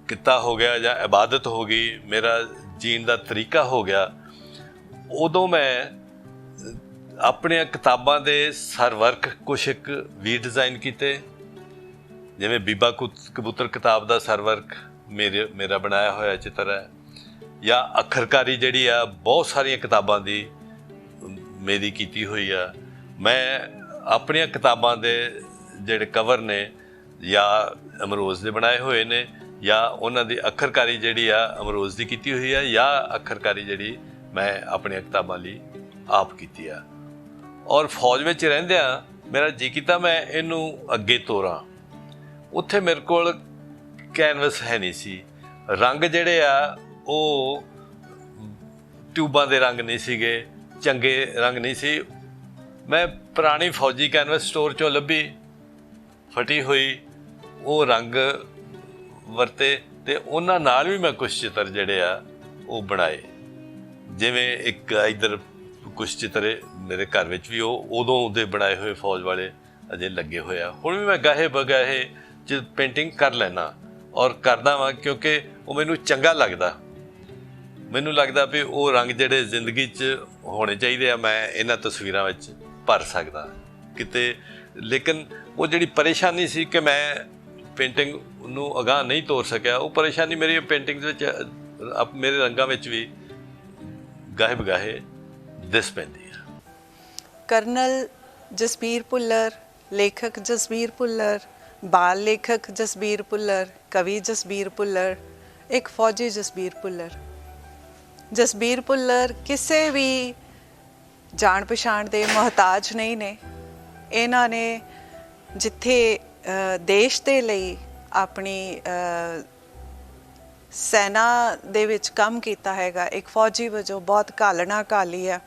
ਕਿੱਤਾ ਹੋ ਗਿਆ ਜਾਂ ਇਬਾਦਤ ਹੋ ਗਈ, ਮੇਰਾ ਜੀਣ ਦਾ ਤਰੀਕਾ ਹੋ ਗਿਆ, ਉਦੋਂ ਮੈਂ ਆਪਣੀਆਂ ਕਿਤਾਬਾਂ ਦੇ ਸਰਵਰਕ ਕੁਛ ਇੱਕ ਵੀ ਡਿਜ਼ਾਈਨ ਕੀਤੇ, ਜਿਵੇਂ ਬੀਬਾ ਕਬੂਤਰ ਕਿਤਾਬ ਦਾ ਸਰਵਰਕ ਮੇਰਾ ਬਣਾਇਆ ਹੋਇਆ ਚਿੱਤਰ ਹੈ, ਜਾਂ ਅੱਖਰਕਾਰੀ ਜਿਹੜੀ ਆ ਬਹੁਤ ਸਾਰੀਆਂ ਕਿਤਾਬਾਂ ਦੀ ਮੇਰੀ ਕੀਤੀ ਹੋਈ ਆ। ਮੈਂ ਆਪਣੀਆਂ ਕਿਤਾਬਾਂ ਦੇ ਜਿਹੜੇ ਕਵਰ ਨੇ ਜਾਂ ਅਮਰੋਜ਼ ਦੇ ਬਣਾਏ ਹੋਏ ਨੇ, ਜਾਂ ਉਹਨਾਂ ਦੀ ਅੱਖਰਕਾਰੀ ਜਿਹੜੀ ਆ ਅਮਰੋਜ਼ ਦੀ ਕੀਤੀ ਹੋਈ ਆ, ਜਾਂ ਅੱਖਰਕਾਰੀ ਜਿਹੜੀ ਮੈਂ ਆਪਣੀਆਂ ਕਿਤਾਬਾਂ ਲਈ ਆਪ ਕੀਤੀ ਆ। ਔਰ ਫੌਜ ਵਿੱਚ ਰਹਿੰਦਿਆਂ ਮੇਰਾ ਜੀ ਕੀਤਾ ਮੈਂ ਇਹਨੂੰ ਅੱਗੇ ਤੋਰਾਂ। ਉੱਥੇ ਮੇਰੇ ਕੋਲ ਕੈਨਵਸ ਹੈ ਨਹੀਂ ਸੀ, ਰੰਗ ਜਿਹੜੇ ਆ ਉਹ ਟਿਊਬਾਂ ਦੇ ਰੰਗ ਨਹੀਂ ਸੀਗੇ, ਚੰਗੇ ਰੰਗ ਨਹੀਂ ਸੀ। ਮੈਂ ਪੁਰਾਣੀ ਫੌਜੀ ਕੈਨਵਸ ਸਟੋਰ 'ਚੋਂ ਲੱਭੀ ਫਟੀ ਹੋਈ, ਉਹ ਰੰਗ ਵਰਤੇ ਅਤੇ ਉਹਨਾਂ ਨਾਲ ਵੀ ਮੈਂ ਕੁਛ ਚਿੱਤਰ ਜਿਹੜੇ ਆ ਉਹ ਬਣਾਏ। ਜਿਵੇਂ ਇੱਕ ਇੱਧਰ ਕੁਛ ਚਿੱਤਰ ਮੇਰੇ ਘਰ ਵਿੱਚ ਵੀ ਉਹ ਉਦੋਂ ਦੇ ਬਣਾਏ ਹੋਏ ਫੌਜ ਵਾਲੇ ਅਜੇ ਲੱਗੇ ਹੋਏ ਆ। ਹੁਣ ਵੀ ਮੈਂ ਗਾਹੇ ਬਗਾਹੇ 'ਚ ਪੇਂਟਿੰਗ ਕਰ ਲੈਣਾ ਔਰ ਕਰਦਾ ਵਾਂ, ਕਿਉਂਕਿ ਉਹ ਮੈਨੂੰ ਚੰਗਾ ਲੱਗਦਾ। ਮੈਨੂੰ ਲੱਗਦਾ ਵੀ ਉਹ ਰੰਗ ਜਿਹੜੇ ਜ਼ਿੰਦਗੀ 'ਚ ਹੋਣੇ ਚਾਹੀਦੇ ਆ, ਮੈਂ ਇਹਨਾਂ ਤਸਵੀਰਾਂ ਵਿੱਚ ਭਰ ਸਕਦਾ ਕਿਤੇ। ਲੇਕਿਨ ਉਹ ਜਿਹੜੀ ਪਰੇਸ਼ਾਨੀ ਸੀ ਕਿ ਮੈਂ ਪੇਂਟਿੰਗ ਨੂੰ ਅਗਾਂਹ ਨਹੀਂ ਤੋਰ ਸਕਿਆ, ਉਹ ਪਰੇਸ਼ਾਨੀ ਮੇਰੀ ਪੇਂਟਿੰਗਸ ਵਿੱਚ ਮੇਰੇ ਰੰਗਾਂ ਵਿੱਚ ਵੀ ਗਾਹੇ ਬਗਾਹੇ ਦਿਸ ਪੈਂਦੀ ਆ। ਕਰਨਲ ਜਸਬੀਰ ਭੁੱਲਰ, ਲੇਖਕ ਜਸਬੀਰ ਭੁੱਲਰ, ਬਾਲ ਲੇਖਕ ਜਸਬੀਰ ਭੁੱਲਰ, ਕਵੀ ਜਸਬੀਰ ਭੁੱਲਰ, ਇੱਕ ਫੌਜੀ ਜਸਬੀਰ ਭੁੱਲਰ। ਜਸਬੀਰ ਭੁੱਲਰ ਕਿਸੇ ਵੀ ਜਾਣ ਪਛਾਣ ਦੇ ਮੁਹਤਾਜ ਨਹੀਂ ਨੇ। ਇਹਨਾਂ ਨੇ ਜਿੱਥੇ ਦੇਸ਼ ਦੇ ਲਈ ਆਪਣੀ ਸੈਨਾ ਦੇ ਵਿੱਚ ਕੰਮ ਕੀਤਾ ਹੈਗਾ, ਇੱਕ ਫੌਜੀ ਵਜੋਂ ਬਹੁਤ ਘਾਲਣਾ ਘਾਲੀ ਆ,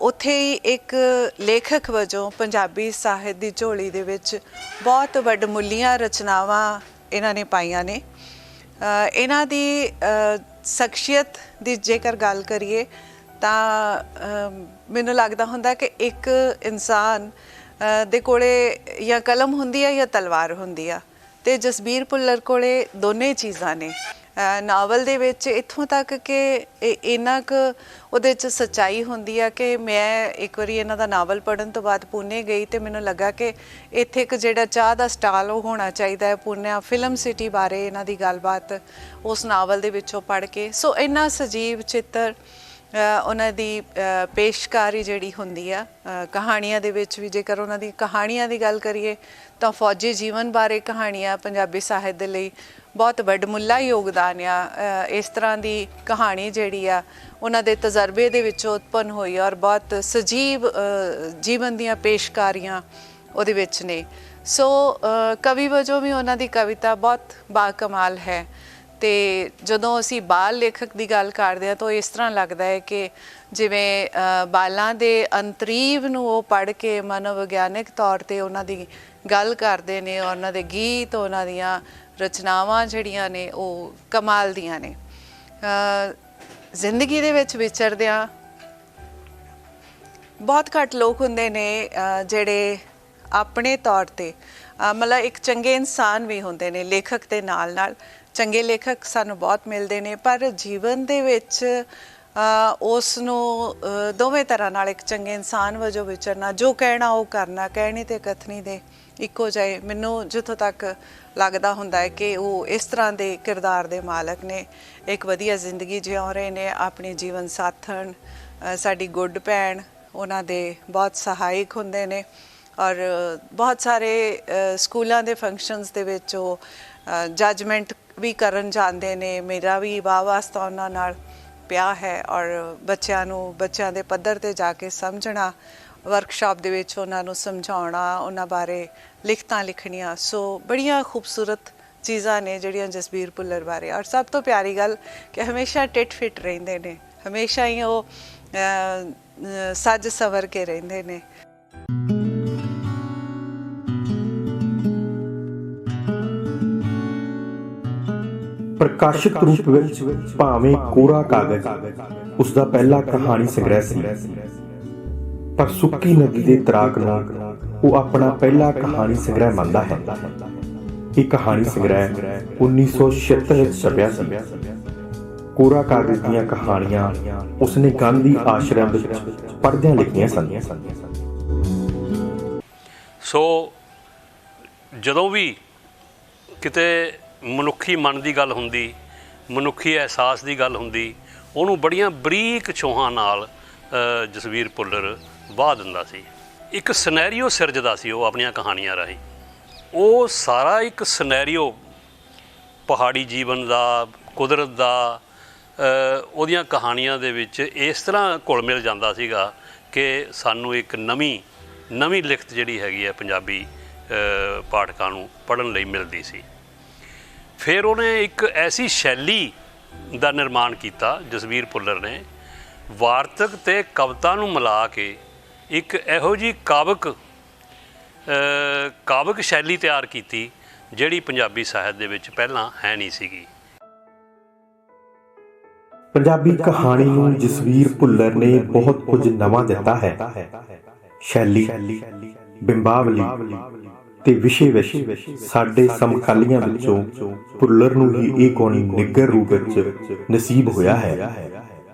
ਉੱਥੇ ਹੀ ਇੱਕ ਲੇਖਕ ਵਜੋਂ ਪੰਜਾਬੀ ਸਾਹਿਤ ਦੀ ਝੋਲੀ ਦੇ ਵਿੱਚ ਬਹੁਤ ਵੱਡਮੁੱਲੀਆਂ ਰਚਨਾਵਾਂ ਇਹਨਾਂ ਨੇ ਪਾਈਆਂ ਨੇ। ਇਹਨਾਂ ਦੀ ਸ਼ਖਸੀਅਤ ਦੀ ਜੇਕਰ ਗੱਲ ਕਰੀਏ ਤਾਂ ਮੈਨੂੰ ਲੱਗਦਾ ਹੁੰਦਾ ਕਿ ਇੱਕ ਇਨਸਾਨ ਦੇ ਕੋਲੇ ਜਾਂ ਕਲਮ ਹੁੰਦੀ ਆ ਜਾਂ ਤਲਵਾਰ ਹੁੰਦੀ ਆ, ਅਤੇ ਜਸਬੀਰ ਭੁੱਲਰ ਕੋਲੇ ਦੋਨੇ ਚੀਜ਼ਾਂ ਨੇ। ਨਾਵਲ ਦੇ ਵਿੱਚ ਇੱਥੋਂ ਤੱਕ ਕਿ ਇੰਨਾ ਕੁ ਉਹਦੇ 'ਚ ਸੱਚਾਈ ਹੁੰਦੀ ਆ ਕਿ ਮੈਂ ਇੱਕ ਵਾਰੀ ਇਹਨਾਂ ਦਾ ਨਾਵਲ ਪੜ੍ਹਨ ਤੋਂ ਬਾਅਦ ਪੂਨੇ ਗਈ ਅਤੇ ਮੈਨੂੰ ਲੱਗਾ ਕਿ ਇੱਥੇ ਇੱਕ ਜਿਹੜਾ ਚਾਹ ਦਾ ਸਟਾਲ ਉਹ ਹੋਣਾ ਚਾਹੀਦਾ ਹੈ। ਪੂਨੇ ਫਿਲਮ ਸਿਟੀ ਬਾਰੇ ਇਹਨਾਂ ਦੀ ਗੱਲਬਾਤ ਉਸ ਨਾਵਲ ਦੇ ਵਿੱਚੋਂ ਪੜ੍ਹ ਕੇ, ਸੋ ਇੰਨਾ ਸਜੀਵ ਚਿੱਤਰ ਉਹਨਾਂ ਦੀ ਪੇਸ਼ਕਾਰੀ ਜਿਹੜੀ ਹੁੰਦੀ ਆ ਕਹਾਣੀਆਂ ਦੇ ਵਿੱਚ ਵੀ। ਜੇਕਰ ਉਹਨਾਂ ਦੀ ਕਹਾਣੀਆਂ ਦੀ ਗੱਲ ਕਰੀਏ ਤਾਂ ਫੌਜੀ ਜੀਵਨ ਬਾਰੇ ਕਹਾਣੀਆਂ ਪੰਜਾਬੀ ਸਾਹਿਤ ਦੇ ਲਈ ਬਹੁਤ ਵੱਡਮੁੱਲਾ ਯੋਗਦਾਨ ਆ। ਇਸ ਤਰ੍ਹਾਂ ਦੀ ਕਹਾਣੀ ਜਿਹੜੀ ਆ ਉਹਨਾਂ ਦੇ ਤਜਰਬੇ ਦੇ ਵਿੱਚੋਂ ਉਤਪੰਨ ਹੋਈ ਔਰ ਬਹੁਤ ਸਜੀਵ ਜੀਵਨ ਦੀਆਂ ਪੇਸ਼ਕਾਰੀਆਂ ਉਹਦੇ ਵਿੱਚ ਨੇ। ਸੋ ਕਵੀ ਵਜੋਂ ਵੀ ਉਹਨਾਂ ਦੀ ਕਵਿਤਾ ਬਹੁਤ ਬਾਕਮਾਲ ਹੈ। ਅਤੇ ਜਦੋਂ ਅਸੀਂ ਬਾਲ ਲੇਖਕ ਦੀ ਗੱਲ ਕਰਦੇ ਹਾਂ ਤਾਂ ਇਸ ਤਰ੍ਹਾਂ ਲੱਗਦਾ ਹੈ ਕਿ ਜਿਵੇਂ ਬਾਲਾਂ ਦੇ ਅੰਤਰੀਵ ਨੂੰ ਉਹ ਪੜ੍ਹ ਕੇ ਮਨੋਵਿਗਿਆਨਿਕ ਤੌਰ 'ਤੇ ਉਹਨਾਂ ਦੀ ਗੱਲ ਕਰਦੇ ਨੇ, ਉਹਨਾਂ ਦੇ ਗੀਤ, ਉਹਨਾਂ ਦੀਆਂ ਰਚਨਾਵਾਂ ਜਿਹੜੀਆਂ ਨੇ ਉਹ ਕਮਾਲ ਦੀਆਂ ਨੇ। ਜ਼ਿੰਦਗੀ ਦੇ ਵਿੱਚ ਵਿਚਰਦਿਆਂ ਬਹੁਤ ਘੱਟ ਲੋਕ ਹੁੰਦੇ ਨੇ ਜਿਹੜੇ ਆਪਣੇ ਤੌਰ 'ਤੇ ਮਤਲਬ ਇੱਕ ਚੰਗੇ ਇਨਸਾਨ ਵੀ ਹੁੰਦੇ ਨੇ ਲੇਖਕ ਦੇ ਨਾਲ ਨਾਲ। ਚੰਗੇ ਲੇਖਕ ਸਾਨੂੰ ਬਹੁਤ ਮਿਲਦੇ ਨੇ, ਪਰ ਜੀਵਨ ਦੇ ਵਿੱਚ ਉਸ ਨੂੰ ਦੋਵੇਂ ਤਰ੍ਹਾਂ ਨਾਲ ਇੱਕ ਚੰਗੇ ਇਨਸਾਨ ਵਜੋਂ ਵਿਚਰਨਾ, ਜੋ ਕਹਿਣਾ ਉਹ ਕਰਨਾ, ਕਹਿਣੀ ਅਤੇ ਕਥਨੀ ਦੇ ਇੱਕੋ ਜਿਹੇ ਮੈਨੂੰ ਜਿੱਥੋਂ ਤੱਕ ਲੱਗਦਾ ਹੁੰਦਾ ਹੈ ਕਿ ਉਹ ਇਸ ਤਰ੍ਹਾਂ ਦੇ ਕਿਰਦਾਰ ਦੇ ਮਾਲਕ ਨੇ। ਇੱਕ ਵਧੀਆ ਜ਼ਿੰਦਗੀ ਜਿਉ ਰਹੇ ਨੇ। ਆਪਣੀ ਜੀਵਨ ਸਾਥਣ ਸਾਡੀ ਗੁੱਡ ਭੈਣ ਉਹਨਾਂ ਦੇ ਬਹੁਤ ਸਹਾਇਕ ਹੁੰਦੇ ਨੇ ਔਰ ਬਹੁਤ ਸਾਰੇ ਸਕੂਲਾਂ ਦੇ ਫੰਕਸ਼ਨਸ ਦੇ ਵਿੱਚ ਉਹ ਜੱਜਮੈਂਟ ਵੀ ਕਰਨ ਜਾਂਦੇ ਨੇ। ਮੇਰਾ ਵੀ ਵਾਹ ਵਾਸਤਾ ਉਹਨਾਂ ਨਾਲ ਪਿਆ ਹੈ ਔਰ ਬੱਚਿਆਂ ਦੇ ਪੱਧਰ 'ਤੇ ਜਾ ਕੇ ਸਮਝਣਾ, ਵਰਕਸ਼ਾਪ ਦੇ ਵਿੱਚ ਉਹਨਾਂ ਨੂੰ ਸਮਝਾਉਣਾ, ਉਹਨਾਂ ਬਾਰੇ ਲਿਖਤਾਂ ਲਿਖਣੀਆਂ। ਸੋ ਬੜੀਆਂ ਖੂਬਸੂਰਤ ਚੀਜ਼ਾਂ ਨੇ ਜਿਹੜੀਆਂ ਜਸਬੀਰ ਭੁੱਲਰ ਬਾਰੇ। ਔਰ ਸਭ ਤੋਂ ਪਿਆਰੀ ਗੱਲ ਕਿ ਹਮੇਸ਼ਾ ਟਿਟ ਫਿਟ ਰਹਿੰਦੇ ਨੇ, ਹਮੇਸ਼ਾ ਹੀ ਉਹ ਸੱਜ ਸੰਵਰ ਕੇ ਰਹਿੰਦੇ ਨੇ। ਪ੍ਰਕਾਸ਼ਿਤ ਰੂਪ ਵਿੱਚ ਭਾਵੇਂ ਕੋਰਾ ਕਾਗਜ਼ ਉਸ ਦਾ ਪਹਿਲਾ ਕਹਾਣੀ ਸੰਗ੍ਰਹਿ ਸੀ, ਪਰ ਸੁੱਕੀ ਨਦੀ ਦੇ ਤਰਾਕ ਨੂੰ ਉਹ ਆਪਣਾ ਪਹਿਲਾ ਕਹਾਣੀ ਸੰਗ੍ਰਹਿ ਮੰਨਦਾ ਹੈ। ਇਹ ਕਹਾਣੀ ਸੰਗ੍ਰਹਿ 1976 ਵਿੱਚ ਛਪਿਆ ਸੀ। ਕੋਰਾ ਕਾਗਜ਼ ਦੀਆਂ ਕਹਾਣੀਆਂ ਉਸਨੇ ਗਾਂਧੀ ਆਸ਼ਰਮ ਵਿੱਚ ਪੜ੍ਹਦਿਆਂ ਲਿਖੀਆਂ ਸਨ। ਸੋ ਜਦੋਂ ਵੀ ਕਿਤੇ ਮਨੁੱਖੀ ਮਨ ਦੀ ਗੱਲ ਹੁੰਦੀ, ਮਨੁੱਖੀ ਅਹਿਸਾਸ ਦੀ ਗੱਲ ਹੁੰਦੀ, ਉਹਨੂੰ ਬੜੀਆਂ ਬਰੀਕ ਛੋਹਾਂ ਨਾਲ ਜਸਵੀਰ ਭੁੱਲਰ ਵਾਹ ਦਿੰਦਾ ਸੀ। ਇੱਕ ਸਿਨੈਰੀਓ ਸਿਰਜਦਾ ਸੀ ਉਹ ਆਪਣੀਆਂ ਕਹਾਣੀਆਂ ਰਾਹੀਂ। ਉਹ ਸਾਰਾ ਇੱਕ ਸਿਨੈਰੀਓ ਪਹਾੜੀ ਜੀਵਨ ਦਾ, ਕੁਦਰਤ ਦਾ, ਉਹਦੀਆਂ ਕਹਾਣੀਆਂ ਦੇ ਵਿੱਚ ਇਸ ਤਰ੍ਹਾਂ ਘੁਲ ਮਿਲ ਜਾਂਦਾ ਸੀਗਾ ਕਿ ਸਾਨੂੰ ਇੱਕ ਨਵੀਂ ਲਿਖਤ ਜਿਹੜੀ ਹੈਗੀ ਹੈ ਪੰਜਾਬੀ ਪਾਠਕਾਂ ਨੂੰ ਪੜ੍ਹਨ ਲਈ ਮਿਲਦੀ ਸੀ। ਫਿਰ ਉਹਨੇ ਇੱਕ ਐਸੀ ਸ਼ੈਲੀ ਦਾ ਨਿਰਮਾਣ ਕੀਤਾ ਜਸਵੀਰ ਭੁੱਲਰ ਨੇ, ਵਾਰਤਕ ਅਤੇ ਕਵਿਤਾ ਨੂੰ ਮਿਲਾ ਕੇ ਇੱਕ ਇਹੋ ਜਿਹੀ ਕਾਵਿਕ ਸ਼ੈਲੀ ਤਿਆਰ ਕੀਤੀ ਜਿਹੜੀ ਪੰਜਾਬੀ ਸਾਹਿਤ ਦੇ ਵਿੱਚ ਪਹਿਲਾਂ ਹੈ ਨਹੀਂ ਸੀਗੀ। ਪੰਜਾਬੀ ਕਹਾਣੀ ਨੂੰ ਜਸਵੀਰ ਭੁੱਲਰ ਨੇ ਬਹੁਤ ਕੁਝ ਨਵਾਂ ਦਿੱਤਾ ਹੈ। ਸ਼ੈਲੀ, ਬਿੰਬਾਵਲੀ ਤੇ ਵਿਸ਼ੇ ਵਿੱਚ ਸਾਡੇ ਸਮਕਾਲੀਆਂ ਵਿੱਚੋਂ ਭੁੱਲਰ ਨੂੰ ਹੀ ਇਹ ਗੁਣ ਨਿੱਘਰ ਰੂਪ ਵਿੱਚ ਨਸੀਬ ਹੋਇਆ ਹੈ।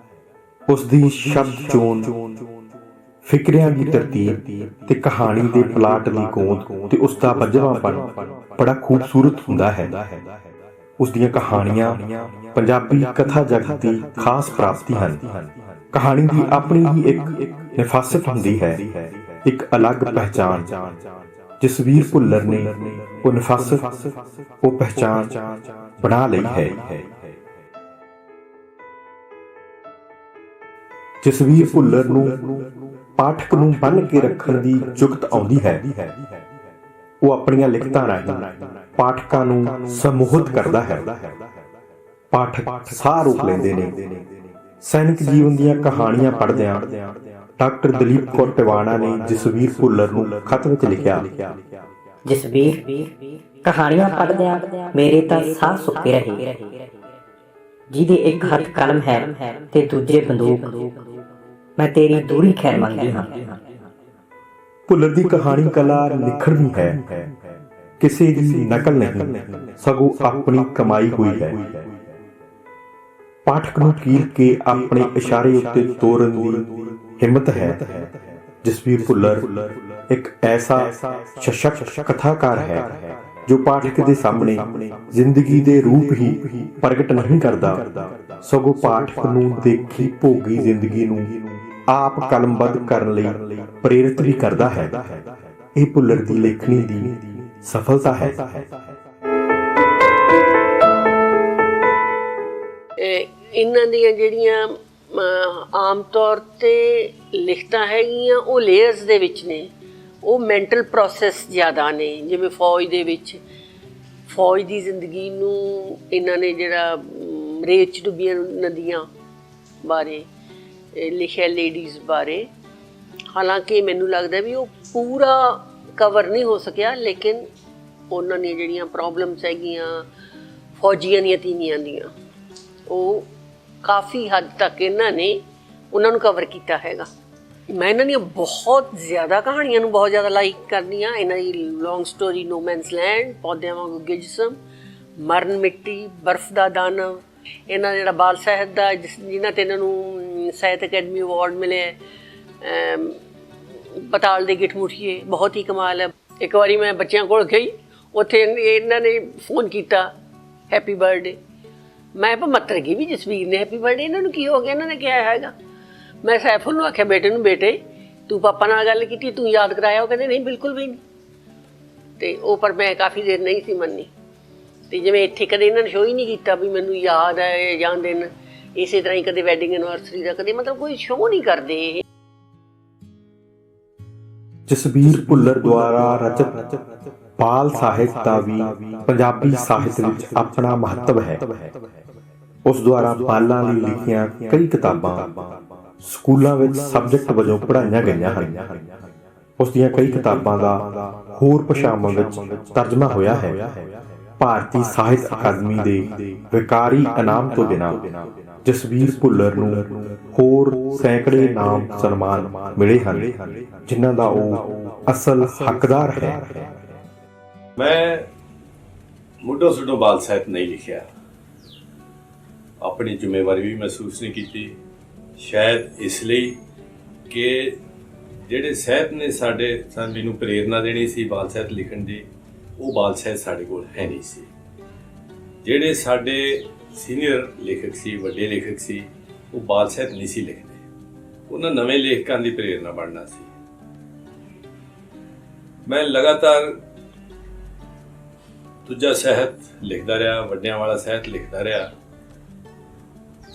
ਉਸ ਦੀ ਸ਼ਬਦ ਚੋਣ, ਫਿਕਰਿਆਂ ਦੀ ਤਰਤੀਬ ਤੇ ਕਹਾਣੀ ਦੇ ਪਲਾਟ ਦੀ ਗੋਂਦ ਤੇ ਉਸ ਦਾ ਬੱਝਵਾਪਣ ਬੜਾ ਖੂਬਸੂਰਤ ਹੁੰਦਾ ਹੈ। ਉਸ ਦੀਆਂ ਕਹਾਣੀਆਂ ਪੰਜਾਬੀ ਕਥਾ ਜਗਤ ਦੀ ਖਾਸ ਪ੍ਰਾਪਤੀ ਹਨ। ਕਹਾਣੀ ਦੀ ਆਪਣੀ ਹੀ ਇੱਕ ਨਿਫਾਸਤ ਹੁੰਦੀ ਹੈ, ਇੱਕ ਅਲੱਗ ਪਹਿਚਾਣ। ਜਸਵੀਰ ਭੁੱਲਰ ਨੇ ਉਹ ਨਿਫਾਸਤ, ਉਹ ਪਹਿਚਾਣ ਬਣਾ ਲਈ ਹੈ। ਜਸਵੀਰ ਭੁੱਲਰ ਨੂੰ ਪਾਠਕ ਨੂੰ ਬੰਨ੍ਹ ਕੇ ਰੱਖਣ ਦੀ ਜੁਗਤ ਆਉਂਦੀ ਹੈ। ਉਹ ਆਪਣੀਆਂ ਲਿਖਤਾਂ ਰਾਹੀਂ ਪਾਠਕਾਂ ਨੂੰ ਸਮੋਹਿਤ ਕਰਦਾ ਹੈ। ਪਾਠਕ ਸਾਹ ਰੋਕ ਲੈਂਦੇ ਨੇ। ਸੈਨਿਕ ਜੀਵਨ ਦੀਆਂ ਕਹਾਣੀਆਂ ਪੜ੍ਹਦਿਆਂ ਡਾਕਟਰ ਦਲੀਪ ਕੌਰ ਟਿਵਾਣਾ ਨੇ ਜਸਵੀਰ ਭੁੱਲਰ ਨੂੰ ਖਤ ਵਿੱਚ ਲਿਖਿਆ, ਜਸਵੀਰ, ਕਹਾਣੀਆਂ ਪੜ੍ਹਦਿਆਂ ਮੇਰੇ ਤਾਂ ਸਾਹ ਸੁੱਕੇ ਰਹੇ। ਜਿਹਦੇ ਇੱਕ ਹੱਥ ਕਲਮ ਹੈ ਤੇ ਦੂਜੇ ਬੰਦੂਕ, ਮੈਂ ਤੇਰੀ ਦੂਰੀ ਖੈਰ ਮੰਗਦੀ ਹਾਂ। ਭੁੱਲਰ ਦੀ ਕਹਾਣੀ ਕਲਾ ਨਿਖੜਵੀਂ ਹੈ, ਕਿਸੇ ਦੀ ਨਕਲ ਨਹੀਂ, ਸਗੋਂ ਆਪਣੀ ਕਮਾਈ ਹੋਈ ਹੈ। ਪਾਠਕ ਨੂੰ ਕੀਲ ਕੇ ਆਪਣੇ ਇਸ਼ਾਰੇ ਉੱਤੇ ਤੋਰਨ ਦੀ ਹਿੰਮਤ ਹੈ। ਜਸਵੀਰ ਭੁੱਲਰ ਇੱਕ ਐਸਾ ਸਸ਼ਕਤ ਕਥਾਕਾਰ ਹੈ ਜੋ ਪਾਠਕ ਦੇ ਸਾਹਮਣੇ ਜ਼ਿੰਦਗੀ ਦੇ ਰੂਪ ਹੀ ਪ੍ਰਗਟ ਨਹੀਂ ਕਰਦਾ, ਸਗੋਂ ਪਾਠਕ ਨੂੰ ਦੇਖੀ ਭੋਗੀ ਜ਼ਿੰਦਗੀ ਨੂੰ ਆਪ ਕਲਮਬੱਧ ਕਰਨ ਲਈ ਪ੍ਰੇਰਿਤ ਵੀ ਕਰਦਾ ਹੈ। ਇਹ ਭੁੱਲਰ ਦੀ ਲੇਖਣੀ ਦੀ ਸਫਲਤਾ ਹੈ। ਇਹਨਾਂ ਦੀਆਂ ਜਿਹੜੀਆਂ ਆਮ ਤੌਰ 'ਤੇ ਲਿਖਤਾਂ ਹੈਗੀਆਂ ਉਹ ਲੇਅਰਸ ਦੇ ਵਿੱਚ ਨੇ, ਉਹ ਮੈਂਟਲ ਪ੍ਰੋਸੈਸ ਜ਼ਿਆਦਾ ਨੇ। ਜਿਵੇਂ ਫੌਜ ਦੇ ਵਿੱਚ ਫੌਜ ਦੀ ਜ਼ਿੰਦਗੀ ਨੂੰ ਇਹਨਾਂ ਨੇ ਜਿਹੜਾ ਰੇਤ 'ਚ ਡੁੱਬੀਆਂ ਨਦੀਆਂ ਬਾਰੇ ਲਿਖਿਆ, ਲੇਡੀਜ਼ ਬਾਰੇ। ਹਾਲਾਂਕਿ ਮੈਨੂੰ ਲੱਗਦਾ ਵੀ ਉਹ ਪੂਰਾ ਕਵਰ ਨਹੀਂ ਹੋ ਸਕਿਆ, ਲੇਕਿਨ ਉਹਨਾਂ ਦੀਆਂ ਜਿਹੜੀਆਂ ਪ੍ਰੋਬਲਮਸ ਹੈਗੀਆਂ ਫੌਜੀਆਂ ਦੀਆਂ ਤੀਵੀਆਂ ਦੀਆਂ, ਉਹ ਕਾਫੀ ਹੱਦ ਤੱਕ ਇਹਨਾਂ ਨੇ ਉਹਨਾਂ ਨੂੰ ਕਵਰ ਕੀਤਾ ਹੈਗਾ। ਮੈਂ ਇਹਨਾਂ ਦੀਆਂ ਬਹੁਤ ਜ਼ਿਆਦਾ ਕਹਾਣੀਆਂ ਨੂੰ ਬਹੁਤ ਜ਼ਿਆਦਾ ਲਾਈਕ ਕਰਦੀ ਹਾਂ। ਇਹਨਾਂ ਦੀ ਲੌਂਗ ਸਟੋਰੀ, ਨੋ ਮੈਨਸ ਲੈਂਡ, ਪੌਦਿਆਂ ਵਾਂਗੂ ਗਿਜਸਮ, ਮਰਨ ਮਿੱਟੀ, ਬਰਫ਼ ਦਾ ਦਾਨਵ, ਇਹਨਾਂ ਦਾ ਜਿਹੜਾ ਬਾਲ ਸਾਹਿਤ ਦਾ ਜਿਨ੍ਹਾਂ 'ਤੇ ਇਹਨਾਂ ਨੂੰ ਸਾਹਿਤ ਅਕੈਡਮੀ ਅਵਾਰਡ ਮਿਲਿਆ, ਪਤਾਲ ਦੇ ਗਿੱਠ-ਮੁੱਠੀਏ, ਬਹੁਤ ਹੀ ਕਮਾਲ ਹੈ। ਇੱਕ ਵਾਰੀ ਮੈਂ ਬੱਚਿਆਂ ਕੋਲ ਗਈ, ਉੱਥੇ ਇਹਨਾਂ ਨੇ ਫੋਨ ਕੀਤਾ ਹੈਪੀ ਬਰਥਡੇ। ਮੈਂ ਮੱਤਰ ਗਈ ਵੀ ਜਸਵੀਰ ਨੇ ਹੈਪੀ ਬਰਥਡੇ, ਇਹਨਾਂ ਨੂੰ ਕੀ ਹੋ ਗਿਆ, ਇਹਨਾਂ ਨੇ ਕਿਹਾ ਹੈਗਾ। ਮੈਂ ਸੈਫੁਲ ਨੂੰ ਆਖਿਆ ਬੇਟੇ ਨੂੰ, ਬੇਟੇ ਤੂੰ ਪਾਪਾ ਨਾਲ ਗੱਲ ਕੀਤੀ, ਤੂੰ ਯਾਦ ਕਰਾਇਆ? ਉਹ ਕਹਿੰਦੇ ਨਹੀਂ, ਬਿਲਕੁਲ ਵੀ ਨਹੀਂ। ਅਤੇ ਉਹ ਪਰ ਮੈਂ ਕਾਫੀ ਦੇਰ ਨਹੀਂ ਸੀ ਮੰਨੀ। ਅਤੇ ਜਿਵੇਂ ਇੱਥੇ ਕਦੇ ਇਹਨਾਂ ਨੇ ਸ਼ੋਅ ਹੀ ਨਹੀਂ ਕੀਤਾ ਵੀ ਮੈਨੂੰ ਯਾਦ ਹੈ ਜਾਂ ਦਿਨ, ਇਸੇ ਤਰ੍ਹਾਂ ਹੀ ਕਦੇ ਵੈਡਿੰਗ ਐਨਵਰਸਰੀ ਦਾ ਕਦੇ ਮਤਲਬ ਕੋਈ ਸ਼ੋਅ ਨਹੀਂ ਕਰਦੇ ਇਹ। ਜਸਵੀਰ ਭੁੱਲਰ ਦੁਆਰਾ ਰਚਿਤ ਬਾਲ ਸਾਹਿਤ ਦਾ ਵੀ ਪੰਜਾਬੀ ਸਾਹਿਤ ਵਿੱਚ ਆਪਣਾ ਮਹੱਤਵ ਹੈ। ਉਸ ਦੁਆਰਾ ਬਾਲਾਂ ਲਈ ਲਿਖੀਆਂ ਕਈ ਕਿਤਾਬਾਂ ਸਕੂਲਾਂ ਵਿੱਚ ਸਬਜੈਕਟ ਵਜੋਂ ਪੜ੍ਹਾਈਆਂ ਗਈਆਂ ਹਨ। ਉਸ ਦੀਆਂ ਕਈ ਕਿਤਾਬਾਂ ਦਾ ਹੋਰ ਭਾਸ਼ਾਵਾਂ ਵਿੱਚ ਤਰਜਮਾ ਹੋਇਆ ਹੈ। ਭਾਰਤੀ ਸਾਹਿਤ ਅਕਾਦਮੀ ਦੇ ਵਿਕਾਰੀ ਇਨਾਮ ਤੋਂ ਬਿਨਾਂ ਜਸਵੀਰ ਭੁੱਲਰ ਨੂੰ ਹੋਰ ਸੈਂਕੜੇ ਨਾਮ ਸਨਮਾਨ ਮਿਲੇ ਹਨ, ਜਿਨ੍ਹਾਂ ਦਾ ਉਹ ਅਸਲ ਹੱਕਦਾਰ ਹੈ। ਮੈਂ ਮੁੱਢੋਂ ਸੁੱਢੋਂ ਬਾਲ ਸਾਹਿਤ ਨਹੀਂ ਲਿਖਿਆ, ਆਪਣੀ ਜ਼ਿੰਮੇਵਾਰੀ ਵੀ ਮਹਿਸੂਸ ਨਹੀਂ ਕੀਤੀ। ਸ਼ਾਇਦ ਇਸ ਲਈ ਕਿ ਜਿਹੜੇ ਸਾਹਿਤ ਨੇ ਸਾਨੂੰ ਪ੍ਰੇਰਨਾ ਦੇਣੀ ਸੀ ਬਾਲ ਸਾਹਿਤ ਲਿਖਣ ਦੀ, ਉਹ ਬਾਲ ਸਾਹਿਤ ਸਾਡੇ ਕੋਲ ਹੈ ਨਹੀਂ ਸੀ। ਜਿਹੜੇ ਸਾਡੇ ਸੀਨੀਅਰ ਲੇਖਕ ਸੀ, ਵੱਡੇ ਲੇਖਕ ਸੀ, ਉਹ ਬਾਲ ਸਾਹਿਤ ਨਹੀਂ ਸੀ ਲਿਖਦੇ। ਉਹਨਾਂ ਨਵੇਂ ਲੇਖਕਾਂ ਦੀ ਪ੍ਰੇਰਨਾ ਬਣਨਾ ਸੀ। ਮੈਂ ਲਗਾਤਾਰ ਦੂਜਾ ਸਾਹਿਤ ਲਿਖਦਾ ਰਿਹਾ, ਵੱਡਿਆਂ ਵਾਲਾ ਸਾਹਿਤ ਲਿਖਦਾ ਰਿਹਾ।